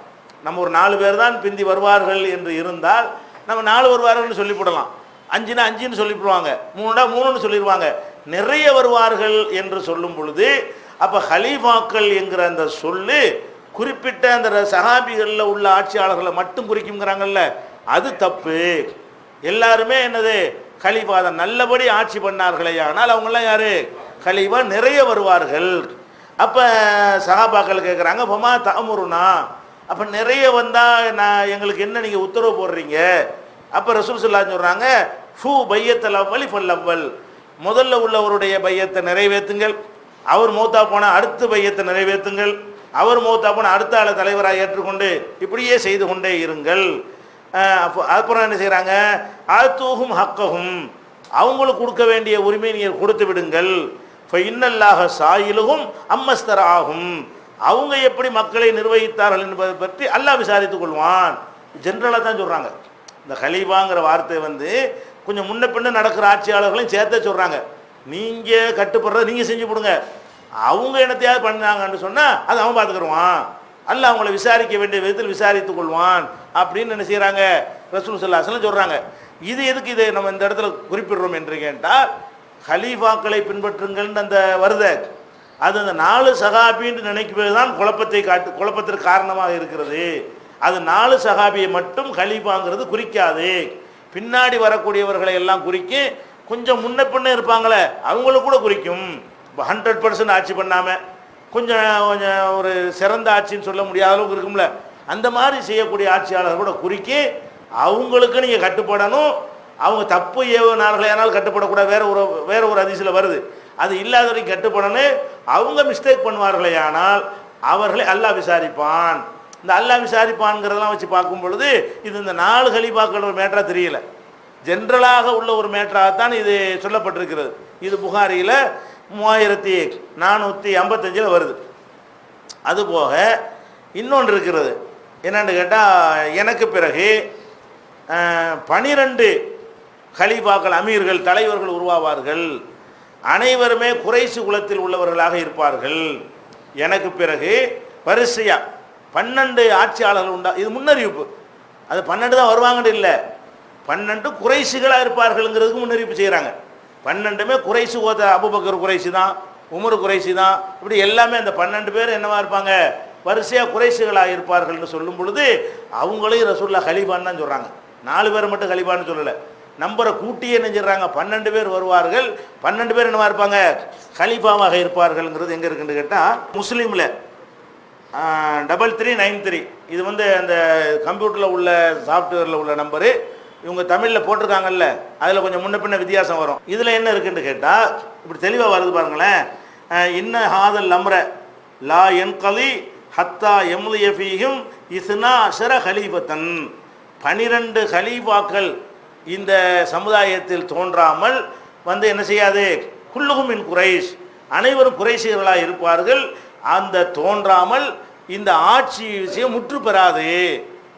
நம்ம ஒரு 4 பேர் தான் பிந்தி வருவார்கள் என்று இருந்தால் நம்ம 4 வருவார்கள்னு சொல்லிவிடலாம். 5னா 5ன்னு சொல்லிவிடுவாங்க, 3னா 3ன்னு சொல்லிடுவாங்க. நிறைய வருவார்கள் என்று சொல்லும் பொழுது அப்போ ஹலீஃபாக்கள் என்கிற அந்த சொல்லு குறிப்பிட்ட அந்த சஹாபிகளில் உள்ள ஆட்சியாளர்களை மட்டும் குறிக்குங்கிறாங்கல்ல, அது தப்பு. எல்லாருமே என்னது? கலீஃபா தான். நல்லபடி ஆட்சி பண்ணார்களே ஆனால் அவங்களாம் யாரு? கலீஃபா. நிறைய வருவார்கள். அப்போ சஹாபாக்கள் கேட்குறாங்க, பமா தஅமுருனா, அப்போ நிறைய வந்தால் நான் எங்களுக்கு என்ன நீங்கள் உத்தரவு போடுறீங்க? அப்போ ரசூல் ஸல்லல்லாஹு அலைஹி சொல்கிறாங்க, ஃபூ பையத்தல் அவ்வலி ஃபல் அவ்வல், முதல்ல உள்ளவருடைய பையத்தை நிறைவேற்றுங்கள், அவர் மௌத்தா போனால் அடுத்த பையத்தை நிறைவேற்றுங்கள், அவர் மௌத்தா போனால் அடுத்த ஆளை தலைவராக ஏற்றுக்கொண்டு இப்படியே செய்து கொண்டே இருங்கள். அப்புறம் என்ன செய்கிறாங்க? ஆத்தூஹும் ஹக்கஹும், அவங்களுக்கு கொடுக்க வேண்டிய உரிமை நீங்கள் கொடுத்து விடுங்கள். இன்னல்லாஹ சாயிலுகும் அம்மஸ்தர் ஆகும், அவங்க எப்படி மக்களை நிர்வகித்தார்கள் என்பதை பற்றி அல்லாஹ் விசாரித்துக் கொள்வான். ஜென்ரலாக தான் சொல்கிறாங்க. இந்த ஹலீஃபாங்கிற வார்த்தை கொஞ்சம் முன்ன பின்ன நடக்கிற ஆட்சியாளர்களையும் சேர்த்தே சொல்கிறாங்க. நீங்கள் கட்டுப்படுறத நீங்கள் செஞ்சு கொடுங்க, அவங்க என்னத்தையாவது பண்ணாங்கன்னு சொன்னால் அது அவன் பார்த்துக்கிடுவான், அல்லாஹ் அவங்கள விசாரிக்க வேண்டிய விதத்தில் விசாரித்துக் கொள்வான் அப்படின்னு என்ன செய்கிறாங்க? ரசூல் ஸல்லல்லாஹு அலைஹி வஸல்லம் சொல்கிறாங்க. இது எதுக்கு இதை நம்ம இந்த இடத்துல குறிப்பிடுறோம் என்று கேட்டால், ஹலீஃபாக்களை பின்பற்றுங்கள்னு அந்த வருத அது அந்த 4 சஹாபின்னு நினைக்கிறது தான் குழப்பத்திற்கு காரணமாக இருக்கிறது. அது 4 சஹாபியை மட்டும் ஹலீஃபாங்கிறது குறிக்காது, பின்னாடி வரக்கூடியவர்களை எல்லாம் குறிக்கும். கொஞ்சம் முன்ன பின்ன இருப்பாங்களே அவங்களுக்கு கூட குறிக்கும். இப்போ 100% ஆட்சி பண்ணாமல் கொஞ்சம் ஒரு சிறந்த ஆட்சின்னு சொல்ல முடியாத அளவுக்கு இருக்கும்ல, அந்த மாதிரி செய்யக்கூடிய ஆட்சியாளர்கள் கூட குறிக்கி அவங்களுக்கு நீங்கள் கட்டுப்படணும். அவங்க தப்பு ஏவனார்களே ஆனால் கட்டுப்படக்கூடாது. வேற ஒரு ஹதீஸில் வருது, அது இல்லாத வரைக்கும் கட்டுப்படணும். அவங்க மிஸ்டேக் பண்ணுவார்களே ஆனால் அவர்களை அல்லாஹ் விசாரிப்பான். இந்த அல்லாஹ் விசாரிப்பான்ங்கிறதெல்லாம் வச்சு பார்க்கும் பொழுது இது இந்த 4 ஹலீஃபாக்கள் ஒரு மேட்டராக தெரியல, ஜென்ரலாக உள்ள ஒரு மேட்டராகத்தான் இது சொல்லப்பட்டிருக்கிறது. இது புகாரியில் 3455 வருது. அதுபோக இன்னொன்று இருக்கிறது, என்னென்னு கேட்டால் எனக்கு பிறகு 12 ஹலீஃபாக்கள், அமீர்கள், தலைவர்கள் உருவாவார்கள். அனைவருமே குறைஷ் குலத்தில் உள்ளவர்களாக இருப்பார்கள். எனக்கு பிறகு வரிசையாக 12 ஆட்சியாளர்கள் உண்டா. இது முன்னறிவிப்பு. அது 12 தான் வருவாங்கன்னு இல்லை, 12 குறைஷிகளாக இருப்பார்கள்ங்கிறதுக்கு முன்னறிவிப்பு செய்கிறாங்க. 12மே குறைஷி கோத்த, அபூபக்கர் குறைஷி தான், உமர் குறைஷி தான், இப்படி எல்லாமே அந்த 12 பேர் என்னவா இருப்பாங்க? வரிசையாக குறைஷிகளாக இருப்பார்கள்னு சொல்லும் பொழுது அவங்களையும் ரசூலுல்லாஹ் ஹலீஃபான்னு தான் சொல்கிறாங்க. 4 பேர் மட்டும் ஹலீஃபான்னு சொல்லலை, நம்பரை கூட்டியே என்ன சொல்கிறாங்க? 12 பேர் வருவார்கள், 12 பேர் என்னவா இருப்பாங்க? ஹலீஃபாவாக இருப்பார்கள்ங்கிறது எங்கே இருக்குன்னு கேட்டால் முஸ்லீமில் 3393. இது அந்த கம்ப்யூட்டரில் உள்ள சாஃப்ட்வேரில் உள்ள நம்பரு. இவங்க தமிழில் போட்டிருக்காங்கல்ல, அதில் கொஞ்சம் முன்ன பின்ன வித்தியாசம் வரும். இதில் என்ன இருக்குன்னு கேட்டால் இப்படி தெளிவாக வருது பாருங்களேன். இன்ன ஹாதல் அம்ர லா என்கலி ஹத்தா எம்லிய ஃபீஹிம் இஸ்னா அஷர ஹலீஃபத்தன், 12 ஹலீஃபாக்கள் இந்த சமுதாயத்தில் தோன்றாமல் என்ன செய்யாது? குல்லுஹும் மின் குறைஷ், அனைவரும் குறைஷிகளாக இருப்பார்கள். அந்த தோன்றாமல் இந்த ஆட்சி விஷயம் முற்று பெறாது.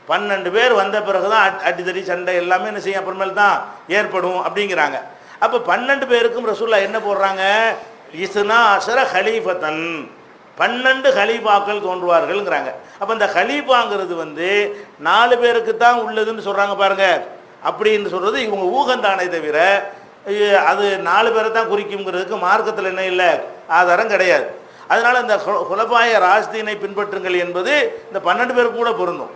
12 பேர் வந்த பிறகு தான் அடிதடி சண்டை எல்லாமே என்ன செய்யும், அப்புறமேல் தான் ஏற்படும் அப்படிங்கிறாங்க. அப்போ 12 பேருக்கும் ரசூலுல்லாஹ் என்ன போடுறாங்க? இஸ்னா அஷர ஹலீஃபத்தன், 12 ஹலீஃபாக்கள் தோன்றுவார்கள்ங்கிறாங்க. அப்போ இந்த ஹலீஃபாங்கிறது வந்து 4 பேருக்கு தான் உள்ளதுன்னு சொல்கிறாங்க பாருங்க. அப்படின்னு சொல்கிறது இவங்க ஊகந்தானே தவிர அது 4 பேரை தான் குறிக்குங்கிறதுக்கு மார்க்கத்தில் என்ன இல்லை, ஆதாரம் கிடையாது. அதனால் இந்த குலபாய ராஷ்தீனை பின்பற்றுங்கள் என்பது இந்த 12 பேருக்கு கூட பொருந்தும்.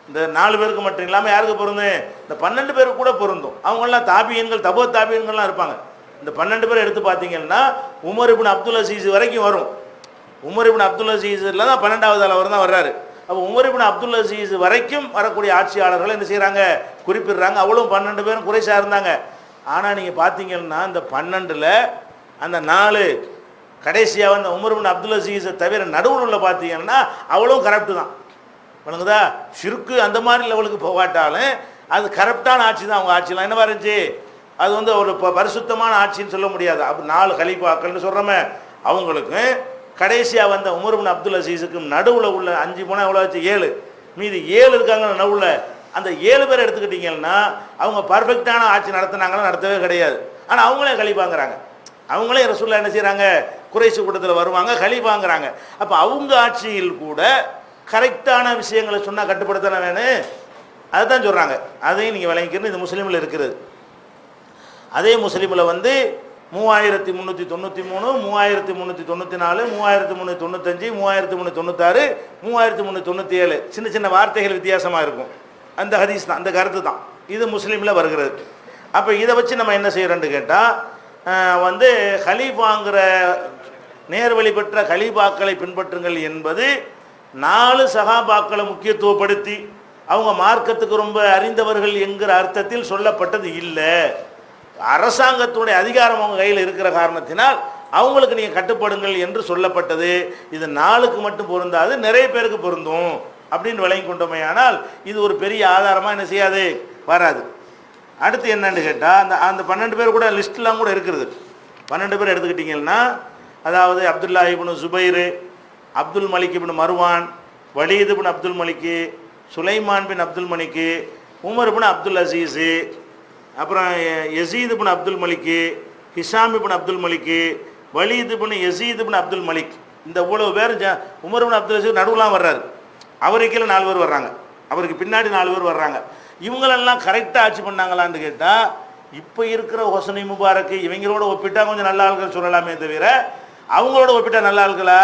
இந்த 4 பேருக்கு மட்டும் இல்லாமல் யாருக்கு பொருந்தும், இந்த 12 பேருக்கு கூட பொருந்தும். அவங்கெல்லாம் தாபியன்கள் தபோ தாபியன்கள்லாம் இருப்பாங்க. இந்த 12 பேர் எடுத்து பார்த்தீங்கன்னா உமர் இப்னு அப்துல் அசீஸ் வரைக்கும் வரும். உமர் இப்னு அப்துல் அசீஸில் தான் 12வது அவர் தான் வர்றாரு. அப்போ உமர் இப்னு அப்துல் அசீஸ் வரைக்கும் வரக்கூடிய ஆட்சியாளர்கள் என்ன செய்கிறாங்க, குறிப்பிடுறாங்க. அவ்வளோ 12 பேரும் குறைஷா இருந்தாங்க. ஆனால் நீங்கள் பார்த்தீங்கன்னா இந்த 12ல் அந்த 4 கடைசியாக வந்து உமர் இப்னு அப்துல் அசீஸை தவிர நடுவில் உள்ள பார்த்தீங்கன்னா அவ்வளோ கரப்டு தான். வணங்குதா, ஷிர்க்கு அந்த மாதிரி லெவலுக்கு போகாட்டாலும் அது கரப்டான ஆட்சி தான். அவங்க ஆட்சிலாம் என்னவா இருந்துச்சு, அது வந்து ஒரு பரிசுத்தமான ஆட்சின்னு சொல்ல முடியாது. அப்போ 4 கலீஃபாக்கள்னு சொல்கிறோமே, அவங்களுக்கு கடைசியாக வந்த உமர் இப்னு அப்துல் அசீஸுக்கும் நடுவில் உள்ள 5 போனால் எவ்வளோ ஆச்சு, 7, மீதி 7 இருக்காங்க நடுவில். அந்த 7 பேர் எடுத்துக்கிட்டிங்கன்னா அவங்க பர்ஃபெக்டான ஆட்சி நடத்தினாங்கன்னா நடத்தவே கிடையாது. ஆனால் அவங்களே கலீஃபாங்கிறாங்க. அவங்களே ரசூலுல்லாஹ் என்ன செய்கிறாங்க, குறைஷ் கூட்டத்தில் வருவாங்க, கலீஃபாங்கிறாங்க. அப்போ அவங்க ஆட்சியில் கூட கரெக்டான விஷயங்களை சொன்னால் கட்டுப்படுத்தானே வேணும், அதுதான் சொல்கிறாங்க. அதையும் நீங்கள் விளங்கிக்கிறது. இது முஸ்லீமில் இருக்கிறது. அதே முஸ்லீமில் வந்து 3393, 3394, 3395, 3396, 3397 சின்ன சின்ன வார்த்தைகள் வித்தியாசமாக இருக்கும். அந்த ஹதீஸ் தான், அந்த கருத்து தான் இது முஸ்லீமில் வருகிறது. அப்போ இதை வச்சு நம்ம என்ன செய்கிறோன்னு கேட்டால் வந்து ஹலீஃபாங்கிற நேர்வழி பெற்ற ஹலீஃபாக்களை பின்பற்றுங்கள் என்பது 4 சஹாபாக்களை முக்கியத்துவப்படுத்தி அவங்க மார்க்கத்துக்கு ரொம்ப அறிந்தவர்கள் என்கிற அர்த்தத்தில் சொல்லப்பட்டது இல்லை. அரசாங்கத்துடைய அதிகாரம் அவங்க கையில் இருக்கிற காரணத்தினால் அவங்களுக்கு நீங்கள் கட்டுப்படுங்கள் என்று சொல்லப்பட்டது. இது 4க்கு மட்டும் பொருந்தாது, நிறைய பேருக்கு பொருந்தும் அப்படின்னு விளங்கி கொண்டோமே. ஆனால் இது ஒரு பெரிய ஆதாரமாக என்ன செய்யாது, வராது. அடுத்து என்னன்னு கேட்டால் அந்த 12 பேர் கூட லிஸ்ட்லாம் கூட இருக்கிறது. 12 பேர் எடுத்துக்கிட்டிங்கன்னா அதாவது Abdullah ibn Zubair, Abdul Malik ibn Marwan, Walid ibn Abdul Malik, Sulaiman bin Abdul Malik, Umar ibn Abdul Aziz, அப்புறம் Yazid ibn Abdul Malik, Hisham ibn Abdul Malik, Walid ibn Yazid ibn Abdul Malik. இந்த இவ்வளோ பேர் Umar ibn Abdul Aziz நடுவுலாம் வர்றாரு. அவருக்கு கீழே 4 பேர் வர்றாங்க, அவருக்கு பின்னாடி 4 பேர் வர்றாங்க. இவங்களெல்லாம் கரெக்டாக ஆட்சி பண்ணாங்களான்னு கேட்டால் இப்போ இருக்கிற ஹொசனி முபாரக்கு இவங்களோட ஒப்பிட்டா கொஞ்சம் நல்ல ஆட்கள் சொல்லலாமே தவிர அவங்களோட ஒப்பிட்டா நல்ல ஆட்களா,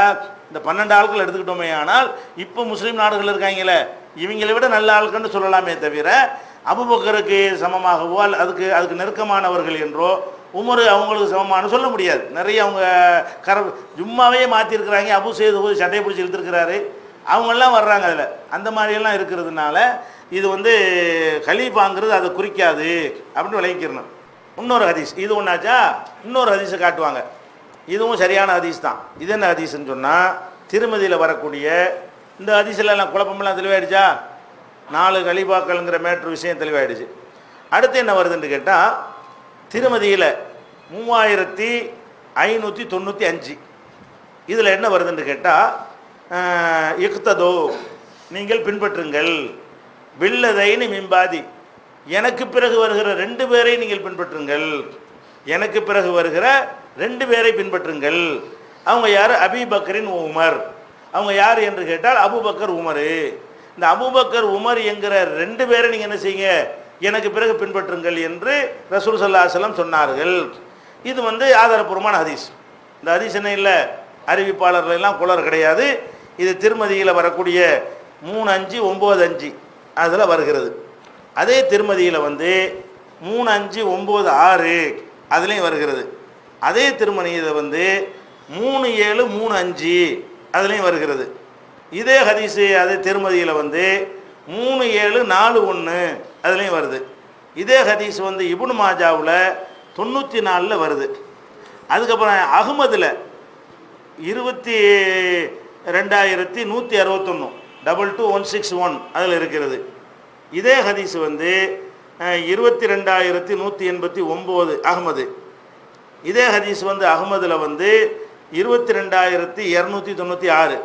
இந்த 12 ஆட்கள் எடுத்துக்கிட்டோமே. ஆனால் இப்போ முஸ்லீம் நாடுகள் இருக்காங்களே இவங்களை விட நல்ல ஆட்கள்னு சொல்லலாமே தவிர அபூபக்கருக்கு சமமாகவோ அதுக்கு நெருக்கமானவர்கள் என்றோ உமர் அவங்களுக்கு சமமானு சொல்ல முடியாது. நிறைய அவங்க ஜும்மாவே மாற்றிருக்கிறாங்க. அபு செய்து சட்டையை பிடிச்சி இழுத்துருக்கிறாரு, அவங்கெல்லாம் வர்றாங்க அதில். அந்த மாதிரியெல்லாம் இருக்கிறதுனால இது வந்து கலீஃபாங்கிறது அதை குறிக்காது அப்படின்னு விளங்கிக்கிறணும். இன்னொரு ஹதீஸ் இது ஒன்றாச்சா, இன்னொரு ஹதீஸை காட்டுவாங்க. இதுவும் சரியான ஹதீஸ் தான். இது என்ன ஹதீஸ்ன்னு சொன்னால் திருமதியில் வரக்கூடிய இந்த ஹதீஸில் எல்லாம் குழப்பமெல்லாம் தெளிவாயிடுச்சா. 4 கலீஃபாக்கள்ங்கிற மேட்ரு விஷயம் தெளிவாயிடுச்சு. அடுத்து என்ன வருதுன்னு கேட்டால் திருமதியில் 3595 இதில் என்ன வருதுன்னு கேட்டால் இக்ததோ நீங்கள் பின்பற்றுங்கள், பில்லதைனி மிம்பாதி எனக்கு பிறகு வருகிற 2 பேரை நீங்கள் பின்பற்றுங்கள், எனக்கு பிறகு வருகிற 2 பேரை பின்பற்றுங்கள். அவங்க யார், அபூபக்கரின் உமர். அவங்க யார் என்று கேட்டால் அபூபக்கர் உமர். இந்த அபூபக்கர் உமர் என்கிற 2 பேரை நீங்கள் என்ன செய்யுங்க, எனக்கு பிறகு பின்பற்றுங்கள் என்று ரசூல் ஸல்லல்லாஹு அலைஹி வஸல்லம் சொன்னார்கள். இது வந்து ஆதாரபூர்வமான ஹதீஸ். இந்த ஹதீஸ் என்ன இல்லை, அறிவிப்பாளர்கள் எல்லாம் குளர் கிடையாது. இது திருமதியில் வரக்கூடிய 3595 அதில் வருகிறது. அதே திருமதியில் வந்து 3596 அதுலேயும் வருகிறது. அதே திருமதியில் வந்து 3735 அதுலேயும் வருகிறது. இதே ஹதீஸு அதே திருமதியில் வந்து 3741 அதுலேயும் வருது. இதே ஹதீஸ் வந்து இப்னு மாஜாவில் 94 வருது. அதுக்கப்புறம் அஹ்மதில் 22161 22161 அதில் இருக்கிறது. இதே ஹதீஸ் வந்து 22189 அஹ்மது. இதே ஹதீஸ் வந்து அஹ்மதில் வந்து 22296.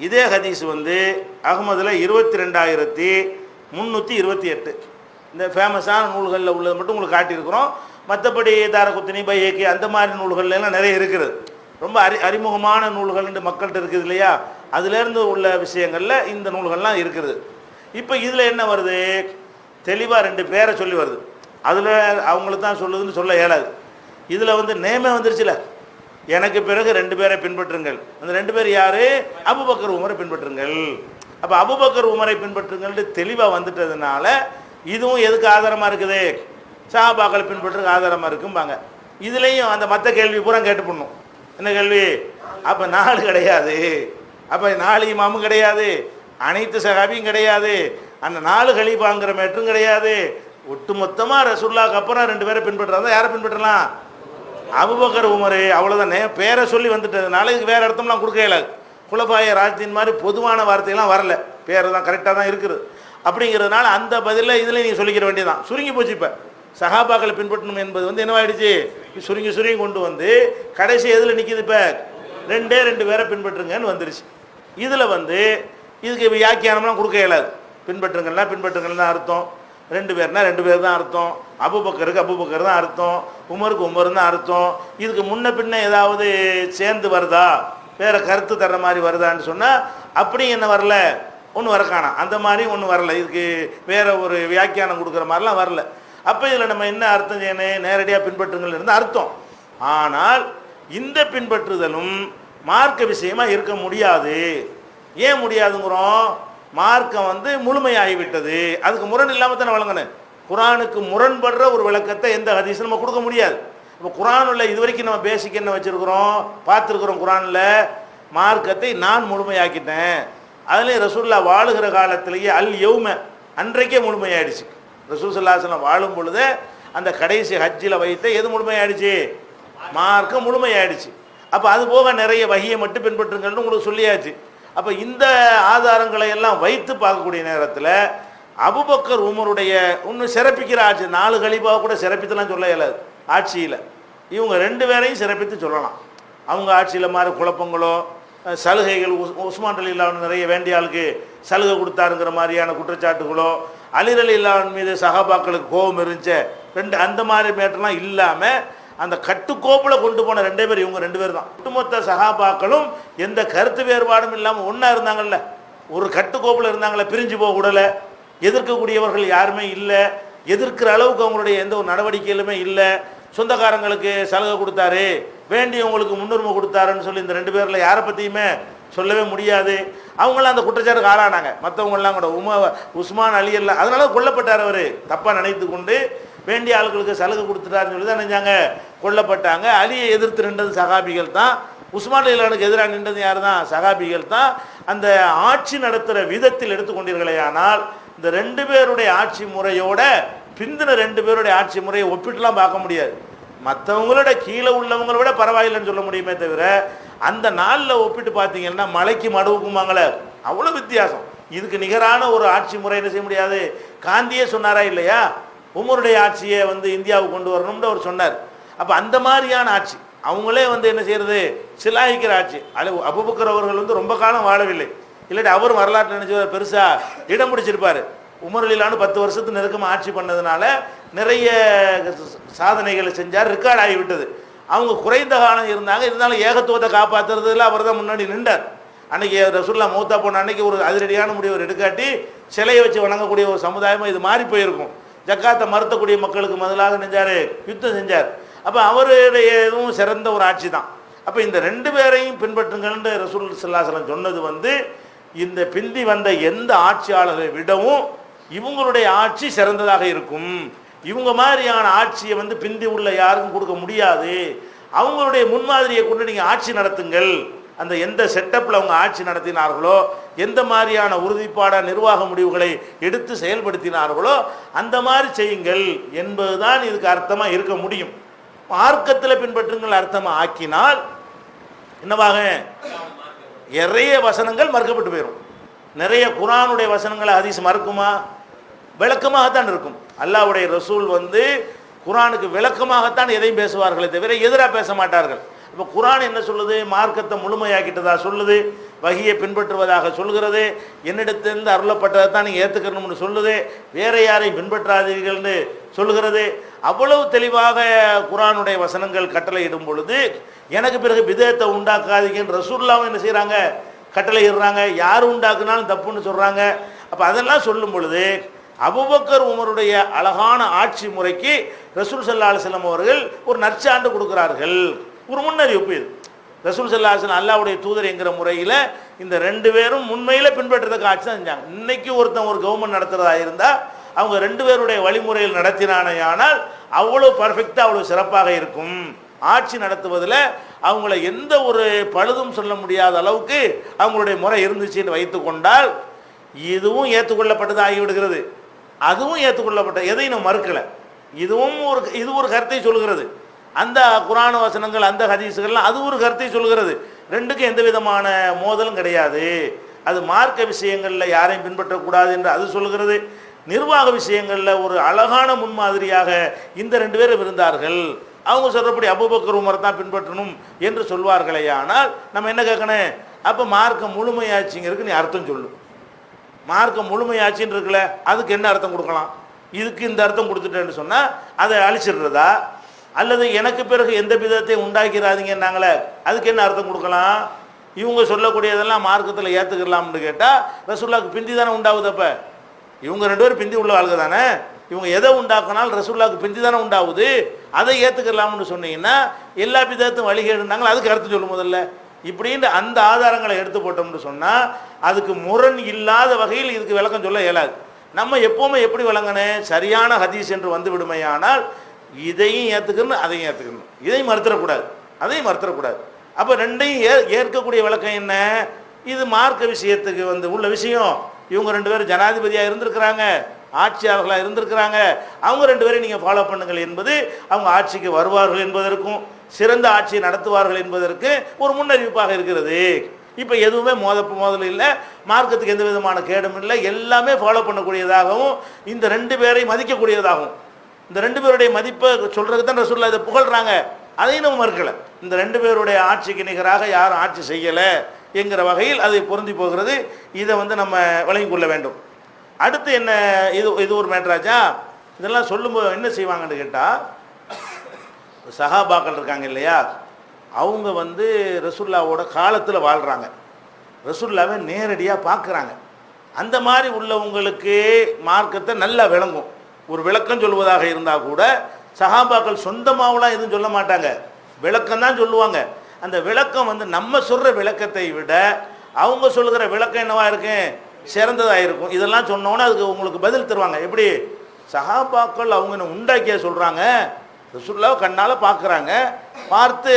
இதே ஹதீஸ் வந்து அஹ்மதில் 22328. இந்த ஃபேமஸான நூல்களில் உள்ளது மட்டும் உங்களுக்கு காட்டியிருக்கிறோம். மற்றபடி தாரகுத்தினி, பைஹக்கி அந்த மாதிரி நூல்கள்லாம் நிறைய இருக்கிறது. ரொம்ப அறிமுகமான நூல்கள் மக்கள்கிட்ட இருக்குது இல்லையா, அதுலேருந்து உள்ள விஷயங்களில் இந்த நூல்கள்லாம் இருக்குது. இப்போ இதில் என்ன வருது, தெளிவாக 2 பேரை சொல்லி வருது. அதில் அவங்களுக்கு தான் சொல்லுதுன்னு சொல்ல இயலாது. இதில் வந்து நேமே வந்துருச்சுல, எனக்கு பிறகு 2 பேரை பின்பற்றுங்கள். அந்த 2 பேர் யார்? அபூபக்கர் உமரை பின்பற்றுங்கள். அப்போ அபூபக்கர் உமரை பின்பற்றுங்கள்னு தெளிவாக வந்துட்டதுனால இதுவும் எதுக்கு ஆதாரமாக இருக்குது, சஹாபாக்களை பின்பற்றுறதுக்கு ஆதாரமாக இருக்கும்பாங்க. இதுலேயும் அந்த மற்ற கேள்வி பூரா கேட்டு பண்ணும். என்ன கேள்வி? அப்போ 4 கிடையாது, அப்போ 4 இமாமும் கிடையாது, அனைத்து சஹாபியும் கிடையாது, அந்த 4 கலீஃபாங்கிற மேட்டும் கிடையாது. ஒட்டுமொத்தமாக ரசூலுல்லாஹ்க்கு அப்புறம் 2 பேரை பின்பற்றுறதா யாரை பின்பற்றலாம்? Abu Bakr Umar. அவ்வளோதான். பேரை சொல்லி வந்துட்டதுனால இதுக்கு வேறு அர்த்தம்லாம் கொடுக்க இயலாது. குலஃபாய ராஷிதீன் மாதிரி பொதுவான வார்த்தையெல்லாம் வரல, பேர் தான் கரெக்டாக தான் இருக்குது. அப்படிங்கிறதுனால அந்த பதிலில் இதில் நீங்கள் சொல்லிக்கிற வேண்டியதான். சுருங்கி போச்சு. இப்போ சஹாபாக்களை பின்பற்றணும் என்பது வந்து என்னவாயிடுச்சு, சுருங்கி சுருங்கி கொண்டு வந்து கடைசி எதில் நிற்கிது? இப்போ 2 பேரை பின்பற்றுங்கன்னு வந்துருச்சு. இதில் வந்து இதுக்கு வியாக்கியானம்லாம் கொடுக்க இயலாது. பின்பற்றுங்கள்னா அர்த்தம், 2 பேர்னா 2 பேர் தான் அர்த்தம், அபூபக்கருக்கு அபூபக்கர் தான் அர்த்தம், உமருக்கு உமர் தான் அர்த்தம். இதுக்கு முன்ன பின்ன ஏதாவது சேர்ந்து வருதா, வேறு கருத்து தர்ற மாதிரி வருதான்னு சொன்னால் அப்படி என்ன வரல, ஒன்றும் வரக்கானா, அந்த மாதிரி ஒன்றும் வரல. இதுக்கு வேறு ஒரு வியாக்கியானம் கொடுக்குற மாதிரிலாம் வரல. அப்போ இதில் நம்ம என்ன அர்த்தம் செய்யணும்? நேரடியாக பின்பற்றுங்கள் இருந்தால் அர்த்தம். ஆனால் இந்த பின்பற்றுதலும் மார்க்க விஷயமாக இருக்க முடியாது. ஏன் முடியாதுங்கிறோம்? மார்க்கம் வந்து முழுமையாகிவிட்டது, அதுக்கு முரண் இல்லாமல் தானே வழங்கணும். குரானுக்கு முரண்படுற ஒரு விளக்கத்தை எந்த ஹதீஸும் நம்ம கொடுக்க முடியாது. இப்போ குரானில் இது வரைக்கும் நம்ம பேசிக் என்ன வச்சுருக்கிறோம், பார்த்துருக்குறோம். குரானில் மார்க்கத்தை நான் முழுமையாக்கிட்டேன். அதுலேயும் ரசூலுல்லாஹ் வாழுகிற காலத்திலேயே அல் யௌம அன்றைக்கே முழுமையாயிடுச்சு. ரசூல் ஸல்லல்லாஹு அலைஹி வஸல்லம் வாழும் பொழுது அந்த கடைசி ஹஜ்ஜில் வைத்த எது முழுமையாயிடுச்சு? மார்க்கம் முழுமையாயிடுச்சு. அப்போ அது போக நிறைய வஹியை மட்டும் பின்பற்றுங்கள்னு உங்களுக்கு சொல்லியாச்சு. அப்போ இந்த ஆதாரங்களை எல்லாம் வைத்து பார்க்கக்கூடிய நேரத்தில் அபூபக்கர் உமருடைய இன்னும் சிறப்பிக்கிற ஆட்சி, 4 கலீஃபாவை கூட சிறப்பித்துலாம் சொல்ல இயலாது. ஆட்சியில் இவங்க 2 பேரையும் சிறப்பித்து சொல்லலாம். அவங்க ஆட்சியில் மாதிரி குழப்பங்களோ சலுகைகள், உஸ்மான் ரலியல்லாஹு நிறைய வேண்டிய ஆளுக்கு சலுகை கொடுத்தாருங்கிற மாதிரியான குற்றச்சாட்டுகளோ, அலி ரலியல்லாஹு மீது சஹாபாக்களுக்கு கோபம் இருந்துச்சு, அந்த மாதிரி மேட்டெல்லாம் இல்லாமல் அந்த கட்டுக்கோப்பில் கொண்டு போன 2 பேர் இவங்க 2 பேர் தான். ஒட்டுமொத்த சஹாபாக்களும் எந்த கருத்து வேறுபாடும் இல்லாமல் ஒன்றா இருந்தாங்கல்ல, ஒரு கட்டுக்கோப்பில் இருந்தாங்களே, பிரிஞ்சு போக கூடலை, எதிர்க்கக்கூடியவர்கள் யாருமே இல்லை, எதிர்க்கிற அளவுக்கு அவங்களுடைய எந்த ஒரு நடவடிக்கையிலுமே இல்லை. சொந்தக்காரங்களுக்கு சலுகை கொடுத்தாரு, வேண்டியவங்களுக்கு முன்னுரிமை கொடுத்தாருன்னு சொல்லி இந்த 2 பேரில் யாரை பற்றியுமே சொல்லவே முடியாது. அவங்களாம் அந்த குற்றச்சாட்டுக்கு ஆளானாங்க. மற்றவங்கெல்லாம் கூட உஸ்மான் அலி எல்லாம் அதனால கொல்லப்பட்டார். அவர் தப்பாக நினைத்து கொண்டு வேண்டிய ஆளுகளுக்கு சலுகை கொடுத்துட்டாருன்னு சொல்லி தான் நினைஞ்சாங்க, கொல்லப்பட்டாங்க. அலியை எதிர்த்து நின்றது சகாபிகள் தான், உஸ்மான் அலிலானுக்கு எதிராக நின்றது யார் தான்? சகாபிகள் தான். அந்த ஆட்சி நடத்துகிற விதத்தில் எடுத்துக்கொண்டீர்களே, ஆனால் இந்த 2 பேருடைய ஆட்சி முறையோட பிந்தின 2 பேருடைய ஆட்சி முறையை ஒப்பிட்டுலாம் பார்க்க முடியாது. மற்றவங்களோட கீழே உள்ளவங்கள விட பரவாயில்லைன்னு சொல்ல முடியுமே தவிர, அந்த நாளில் ஒப்பிட்டு பார்த்தீங்கன்னா மலைக்கு மடுவுக்குமாங்களே, அவ்வளோ வித்தியாசம். இதுக்கு நிகரான ஒரு ஆட்சி முறை என்ன செய்ய முடியாது. காந்தியே சொன்னாரா இல்லையா, உமருடைய ஆட்சியை வந்து இந்தியாவுக்கு கொண்டு வரணும்னு அவர் சொன்னார். அப்போ அந்த மாதிரியான ஆட்சி அவங்களே வந்து என்ன செய்யறது, சிலாகிக்கிற ஆட்சி. அபூபக்கர் அவர்கள் வந்து ரொம்ப காலம் வாழவில்லை, இல்லாட்டி அவர் வரலாற்று நினைச்சு பெருசாக இடம் பிடிச்சிருப்பார். உமர் ரலியல்லாஹு 10 வருஷத்துக்கு நெருக்கமாக ஆட்சி பண்ணதுனால நிறைய சாதனைகளை செஞ்சார், ரெக்கார்ட் ஆகிவிட்டது. அவங்க குறைந்த காலம் இருந்தாங்க, இருந்தாலும் ஏகத்துவத்தை காப்பாற்றுறதுல அவர் தான் முன்னாடி நின்றார். அன்றைக்கி ரசூலுல்லாஹ் மௌத்தா போன அன்றைக்கி ஒரு அதிரடியான முடிவு எடுக்காட்டி சிலையை வச்சு வணங்கக்கூடிய ஒரு சமுதாயமாக இது மாறி போயிருக்கும். ஜக்காத்தை மறுத்தக்கூடிய மக்களுக்கு முதலாக நெஞ்சார், யுத்தம் செஞ்சார். அப்போ அவருடைய இதுவும் சிறந்த ஒரு ஆட்சி தான். அப்போ இந்த 2 பேரையும் பின்பற்றுங்கள்னு ரசூல் ஸல்லல்லாஹு அலைஹி வஸல்லம் சொன்னது வந்து இந்த பிந்தி வந்த எந்த ஆட்சியாளர்களை விடவும் இவங்களுடைய ஆட்சி சிறந்ததாக இருக்கும். இவங்க மாதிரியான ஆட்சியை வந்து பிந்தி உள்ள யாருக்கும் கொடுக்க முடியாது. அவங்களுடைய முன்மாதிரியை கொண்டு நீங்கள் ஆட்சி நடத்துங்கள். அந்த எந்த செட்டப்பில் அவங்க ஆட்சி நடத்தினார்களோ, எந்த மாதிரியான உறுதிப்பாடான நிர்வாக முடிவுகளை எடுத்து செயல்படுத்தினார்களோ அந்த மாதிரி செய்யுங்கள் என்பதுதான் இதுக்கு அர்த்தமாக இருக்க முடியும். மார்க்கத்தில் பின்பற்றுங்கள் அர்த்தமாக ஆக்கினால் என்னவாக, நிறைய வசனங்கள் மறுக்கப்பட்டு போயிடும். நிறைய குரானுடைய வசனங்களை ஹதீஸ் மறுக்குமா? விளக்கமாகத்தான் இருக்கும். அல்லாஹ்வுடைய ரசூல் வந்து குரானுக்கு விளக்கமாகத்தான் எதையும் பேசுவார்களே தவிர எதிராக பேச மாட்டார்கள். இப்போ குரான் என்ன சொல்லுது? மார்க்கத்தை முழுமையாக்கிட்டதா சொல்லுது. வகியை பின்பற்றுவதாக சொல்கிறது, என்னிடத்திலிருந்து அருளப்பட்டதை தான் நீங்கள் ஏற்றுக்கணும்னு சொல்லுது, வேற யாரையும் பின்பற்றாதீர்கள்னு சொல்லுகிறது. அவ்வளவு தெளிவாக குர்ஆனுடைய வசனங்கள் கட்டளையிடும் பொழுது எனக்கு பிறகு பிதத்தை உண்டாக்காதீங்கன்னு ரசூலுல்லாஹ் என்ன செய்கிறாங்க, கட்டளையிடுறாங்க. யார் உண்டாக்குனாலும் தப்புன்னு சொல்கிறாங்க. அப்போ அதெல்லாம் சொல்லும் பொழுது அபூபக்கர் உமருடைய அழகான ஆட்சி முறைக்கு ரசூல் ஸல்லல்லாஹு அலைஹி வஸல்லம் அவர்கள் ஒரு நற்சான்று கொடுக்கிறார்கள். ஒரு முன்னறிவிப்பு இது. ரசூல் ஸல்லல்லாஹு அலைஹி வஸல்லம் அல்லாஹ்வுடைய தூதர் என்கிற முறையில் இந்த ரெண்டு பேரும் உண்மையில் பின்பற்றதுக்கு ஆட்சி தான் செஞ்சாங்க. இன்னைக்கு ஒருத்தன் ஒரு கவர்மெண்ட் நடத்துறதா இருந்தால் அவங்க ரெண்டு பேருடைய வழிமுறையில் நடத்தினானால் அவ்வளோ பர்ஃபெக்டாக அவ்வளோ சிறப்பாக இருக்கும். ஆட்சி நடத்துவதில் அவங்கள எந்த ஒரு பழுதும் சொல்ல முடியாத அளவுக்கு அவங்களுடைய முறை இருந்துச்சுன்னு வைத்து கொண்டால் இதுவும் ஏற்றுக்கொள்ளப்பட்டது ஆகிவிடுகிறது, அதுவும் ஏற்றுக்கொள்ளப்பட்ட, எதையும் நம்ம மறுக்கலை. இது ஒரு கருத்தை சொல்கிறது. அந்த குர்ஆன் வசனங்கள் அந்த ஹதீஸுகள்லாம் அது ஒரு கருத்தை சொல்கிறது. ரெண்டுக்கும் எந்த விதமான மோதலும் கிடையாது. அது மார்க்க விஷயங்களில் யாரையும் பின்பற்றக்கூடாது என்று அது சொல்கிறது. நிர்வாக விஷயங்களில் ஒரு அழகான முன்மாதிரியாக இந்த ரெண்டு பேரும் இருந்தார்கள். அவங்க சொல்கிறபடி அபூபக்கர் உமர் தான் பின்பற்றணும் என்று சொல்வார்களே. ஆனால் நம்ம என்ன கேட்கணும், அப்போ மார்க்கம் முழுமையாச்சுங்கிறதுக்கு நீ அர்த்தம் சொல்லு. மார்க்கம் முழுமையாச்சின்னு இருக்குல்ல, அதுக்கு என்ன அர்த்தம் கொடுக்கலாம்? இதுக்கு இந்த அர்த்தம் கொடுத்துட்டேன்னு சொன்னால் அதை அழிச்சிடுறதா, அல்லது எனக்கு பிறகு எந்த விதத்தையும் உண்டாக்கிறாதீங்கன்னாங்களே, அதுக்கு என்ன அர்த்தம் கொடுக்கலாம்? இவங்க சொல்லக்கூடியதெல்லாம் மார்க்கத்தில் ஏற்றுக்கலாம்னு கேட்டால் ரசூலுல்லாஹ்க்கு பிந்தி தானே உண்டாகுது. அப்போ இவங்க ரெண்டு பேரும் பிந்தி உள்ள ஆளுக தானே. இவங்க எதை உண்டாக்கினாலும் ரசூலுல்லாஹ்க்கு பிந்தி தானே உண்டாகுது. அதை ஏற்றுக்கலாம்னு சொன்னீங்கன்னா எல்லா விதத்தையும் வழிகேடுனாங்களோ அதுக்கு அர்த்தம் சொல்லும் முதல்ல. இப்படின்னு அந்த ஆதாரங்களை எடுத்து போட்டோம்னு சொன்னால் அதுக்கு முரண் இல்லாத வகையில் இதுக்கு விளக்கம் சொல்ல இயலாது. நம்ம எப்போவுமே எப்படி விளங்கணும், சரியான ஹதீஸ் என்று வந்து விடுமையானால் இதையும் ஏற்றுக்கணும் அதையும் ஏற்றுக்கணும், இதையும் மறுத்துடக்கூடாது அதையும் மறுத்துடக்கூடாது. அப்போ ரெண்டையும் ஏற்கக்கூடிய விளக்கம் என்ன, இது மார்க்க விஷயத்துக்கு உள்ள விஷயம். இவங்க ரெண்டு பேரும் ஜனாதிபதியாக இருந்திருக்கிறாங்க, ஆட்சியாளர்களாக இருந்திருக்கிறாங்க, அவங்க ரெண்டு பேரையும் நீங்கள் ஃபாலோ பண்ணுங்கள் என்பது அவங்க ஆட்சிக்கு வருவார்கள் என்பதற்கும் சிறந்த ஆட்சியை நடத்துவார்கள் என்பதற்கு ஒரு முன்னறிவிப்பாக இருக்கிறது. இப்போ எதுவுமே மோதல் இல்லை, மார்க்கத்துக்கு எந்த விதமான கேடும் இல்லை, எல்லாமே ஃபாலோ பண்ணக்கூடியதாகவும் இந்த ரெண்டு பேரை மதிக்கக்கூடியதாகவும், இந்த ரெண்டு பேருடைய மதிப்பை சொல்கிறதுக்கு தான் ரசூலுல்லாஹ் இதை புகழ்கிறாங்க. அதையும் நம்ம மறுக்கலை. இந்த ரெண்டு பேருடைய ஆட்சிக்கு நிகராக யாரும் ஆட்சி செய்யலை என்கிற வகையில் அது பொருந்தி போகிறது. இதை நம்ம விளங்கிக் கொள்ள வேண்டும். அடுத்து என்ன, இது ஒரு மேட்ராச்சா. இதெல்லாம் சொல்லும்போது என்ன செய்வாங்கன்னு கேட்டால், சஹாபாக்கள் இருக்காங்க இல்லையா, அவங்க ரசூலுல்லாஹ்வோட காலத்தில் வாழ்கிறாங்க, ரசூலுல்லாஹ்வை நேரடியாக பார்க்குறாங்க. அந்த மாதிரி உள்ளவங்களுக்கு மார்க்கத்தை நல்லா விளங்கும். ஒரு விளக்கம் சொல்வதாக இருந்தால் கூட சஹாபாக்கள் சொந்தமாகலாம் எதுவும் சொல்ல மாட்டாங்க, விளக்கம் தான் சொல்லுவாங்க. அந்த விளக்கம் நம்ம சொல்கிற விளக்கத்தை விட அவங்க சொல்லுகிற விளக்கம் என்னவா இருக்கு, சிறந்ததாக இருக்கும். இதெல்லாம் சொன்னோன்னே அதுக்கு உங்களுக்கு பதில் தருவாங்க. எப்படி சஹாபாக்கள் அவங்க உண்டாக்கிய சொல்கிறாங்க, ரசூலுல்லாஹ் கண்ணால் பார்க்குறாங்க, பார்த்து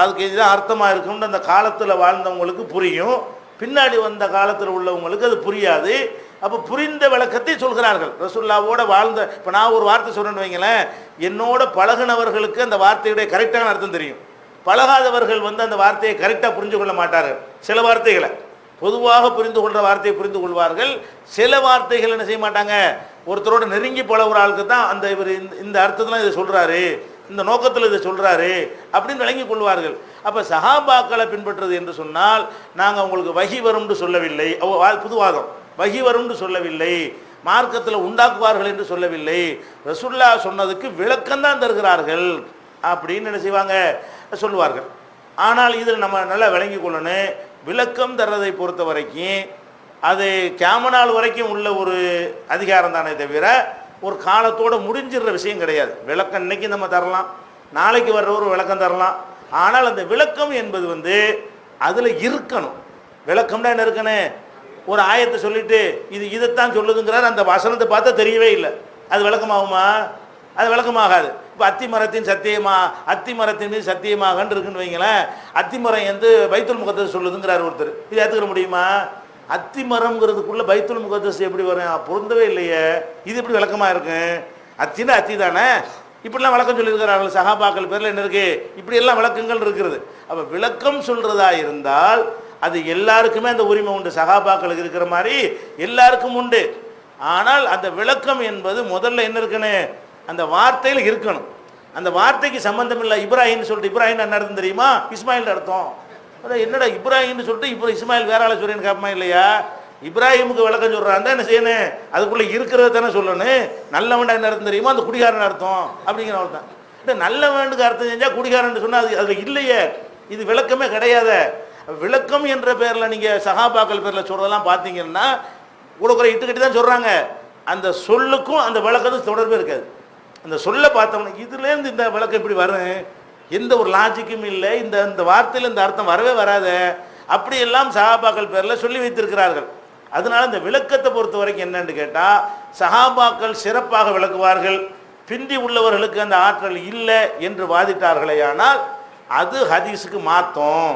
அதுக்கு இதுதான் அர்த்தமாக இருக்கும்னு அந்த காலத்தில் வாழ்ந்தவங்களுக்கு புரியும், பின்னாடி வந்த காலத்தில் உள்ளவங்களுக்கு அது புரியாது. அப்போ புரிந்த விளக்கத்தை சொல்கிறார்கள். ரசூலுல்லாஹ்வோட வாழ்ந்த, இப்போ நான் ஒரு வார்த்தை சொல்கிறேன்னு வைங்களேன், என்னோட பழகினவர்களுக்கு அந்த வார்த்தையுடைய கரெக்டான அர்த்தம் தெரியும், பழகாதவர்கள் அந்த வார்த்தையை கரெக்டாக புரிஞ்சு கொள்ள மாட்டார்கள். சில வார்த்தைகளை பொதுவாக புரிந்து கொள்கிற வார்த்தையை புரிந்து கொள்வார்கள், சில வார்த்தைகள் என்ன செய்ய மாட்டாங்க, ஒருத்தரோட நெருங்கி பழகுற ஆளுக்கு தான் அந்த இவர் இந்த அர்த்தத்தில் இதை சொல்கிறாரு, இந்த நோக்கத்தில் இதை சொல்கிறாரு அப்படின்னு விளங்கி கொள்வார்கள். அப்போ சஹாபாக்களை பின்பற்றுறது என்று சொன்னால் நாங்கள் உங்களுக்கு வஹி வரும்னு சொல்லவில்லை, புதுவாதம் வஹி வரும்னு சொல்லவில்லை, மார்க்கத்தில் உண்டாக்குவார்கள் என்று சொல்லவில்லை, ரசூலுல்லாஹ் சொன்னதுக்கு விளக்கம்தான் தருகிறார்கள் அப்படின்னு என்ன செய்வாங்க சொல்லுவார்கள். ஆனால் இதில் நம்ம நல்லா விளங்கி கொள்ளணும், விளக்கம் தர்றதை பொறுத்த வரைக்கும் அது கியாமத் வரைக்கும் உள்ள ஒரு அதிகாரம் தானே தவிர ஒரு காலத்தோடு முடிஞ்சிடுற விஷயம் கிடையாது. விளக்கம் இன்னைக்கு நம்ம தரலாம், நாளைக்கு வர்ற ஒரு விளக்கம் தரலாம். ஆனால் அந்த விளக்கம் என்பது அதில் இருக்கணும். விளக்கம்னா என்ன இருக்கணும், ஒரு ஆயத்தை சொல்லிட்டு இதைத்தான் சொல்லுதுங்கிறார், அந்த வசனத்தை பார்த்தா தெரியவே இல்லை, அது விளக்கமாகுமா? அது விளக்கமாகாது. இப்போ அத்திமரத்தின் சத்தியமா, அத்திமரத்தின் மீது சத்தியமாகன்னு இருக்குன்னு வைங்களேன், அத்திமரம் பைத்துல் முகத்தஸ் சொல்லுதுங்கிறார் ஒருத்தர், இது ஏற்றுக்கிற முடியுமா? அத்திமரம்ங்கிறதுக்குள்ள பைத்துல் முகத்தஸ் எப்படி வரும்? பொருந்தவே இல்லையே, இது எப்படி விளக்கமாக இருக்கு? அத்தினா அத்தி தானே, இப்படிலாம் விளக்கம் சொல்லியிருக்கிறார்கள் சஹாபாக்கள் பேரில் என்ன இருக்கு, இப்படியெல்லாம் விளக்கங்கள் இருக்கிறது. அப்போ விளக்கம் சொல்கிறதா இருந்தால் அது எல்லாருக்குமே அந்த உரிமை உண்டு, சஹாபாக்களுக்கு இருக்கிற மாதிரி எல்லாருக்கும் உண்டு. ஆனால் அந்த விளக்கம் என்பது முதல்ல என்ன இருக்குன்னு அந்த வார்த்தையில் இருக்கணும். அந்த வார்த்தைக்கு சம்பந்தம் இல்லை. இப்ராஹிம்னு சொல்லிட்டு, இப்ராஹிம் என்ன அர்த்தம் தெரியுமா? இஸ்மாயில் அர்த்தம். அதான் என்னடா இப்ராஹிம்னு சொல்லிட்டு இப்போ இஸ்மாயில் வேற ஆளை சொல்றேன்னு கேட்பமா இல்லையா? இப்ராஹிமுக்கு விளக்கம் சொல்றான் என்ன செய்யணும்? அதுக்குள்ள இருக்கிறத தானே சொல்லணும். நல்லவன்டா என்ன அர்த்தம் தெரியுமா? அந்த குடிகாரன் அர்த்தம் அப்படிங்கிற அர்த்தம். இல்லை நல்லவனுக்கு அர்த்தம் செஞ்சா குடிகாரன் சொன்னா அது அதுல இல்லையே, இது விளக்கமே கிடையாது. விளக்கம் என்ற பேர்ல நீங்க சஹாபாக்கள் பேர்ல சொல்றதெல்லாம் பார்த்தீங்கன்னா கூட இட்டுக்கட்டி தான் சொல்றாங்க. அந்த சொல்லுக்கும் அந்த விளக்கத்துக்கும் தொடர்பே இருக்காது. அந்த சொல்ல பார்த்தோம்னா இதுலேருந்து இந்த விளக்கம் இப்படி வரும், எந்த ஒரு லாஜிக்கும் இல்லை, இந்த இந்த வார்த்தையில் இந்த அர்த்தம் வரவே வராது. அப்படியெல்லாம் சஹாபாக்கள் பேரில் சொல்லி வைத்திருக்கிறார்கள். அதனால இந்த விளக்கத்தை பொறுத்த வரைக்கும் என்னன்னு கேட்டால், சஹாபாக்கள் சிறப்பாக விளக்குவார்கள், பிந்தி உள்ளவர்களுக்கு அந்த ஆற்றல் இல்லை என்று வாதிட்டார்களே, ஆனால் அது ஹதீஸுக்கு மாத்தம்.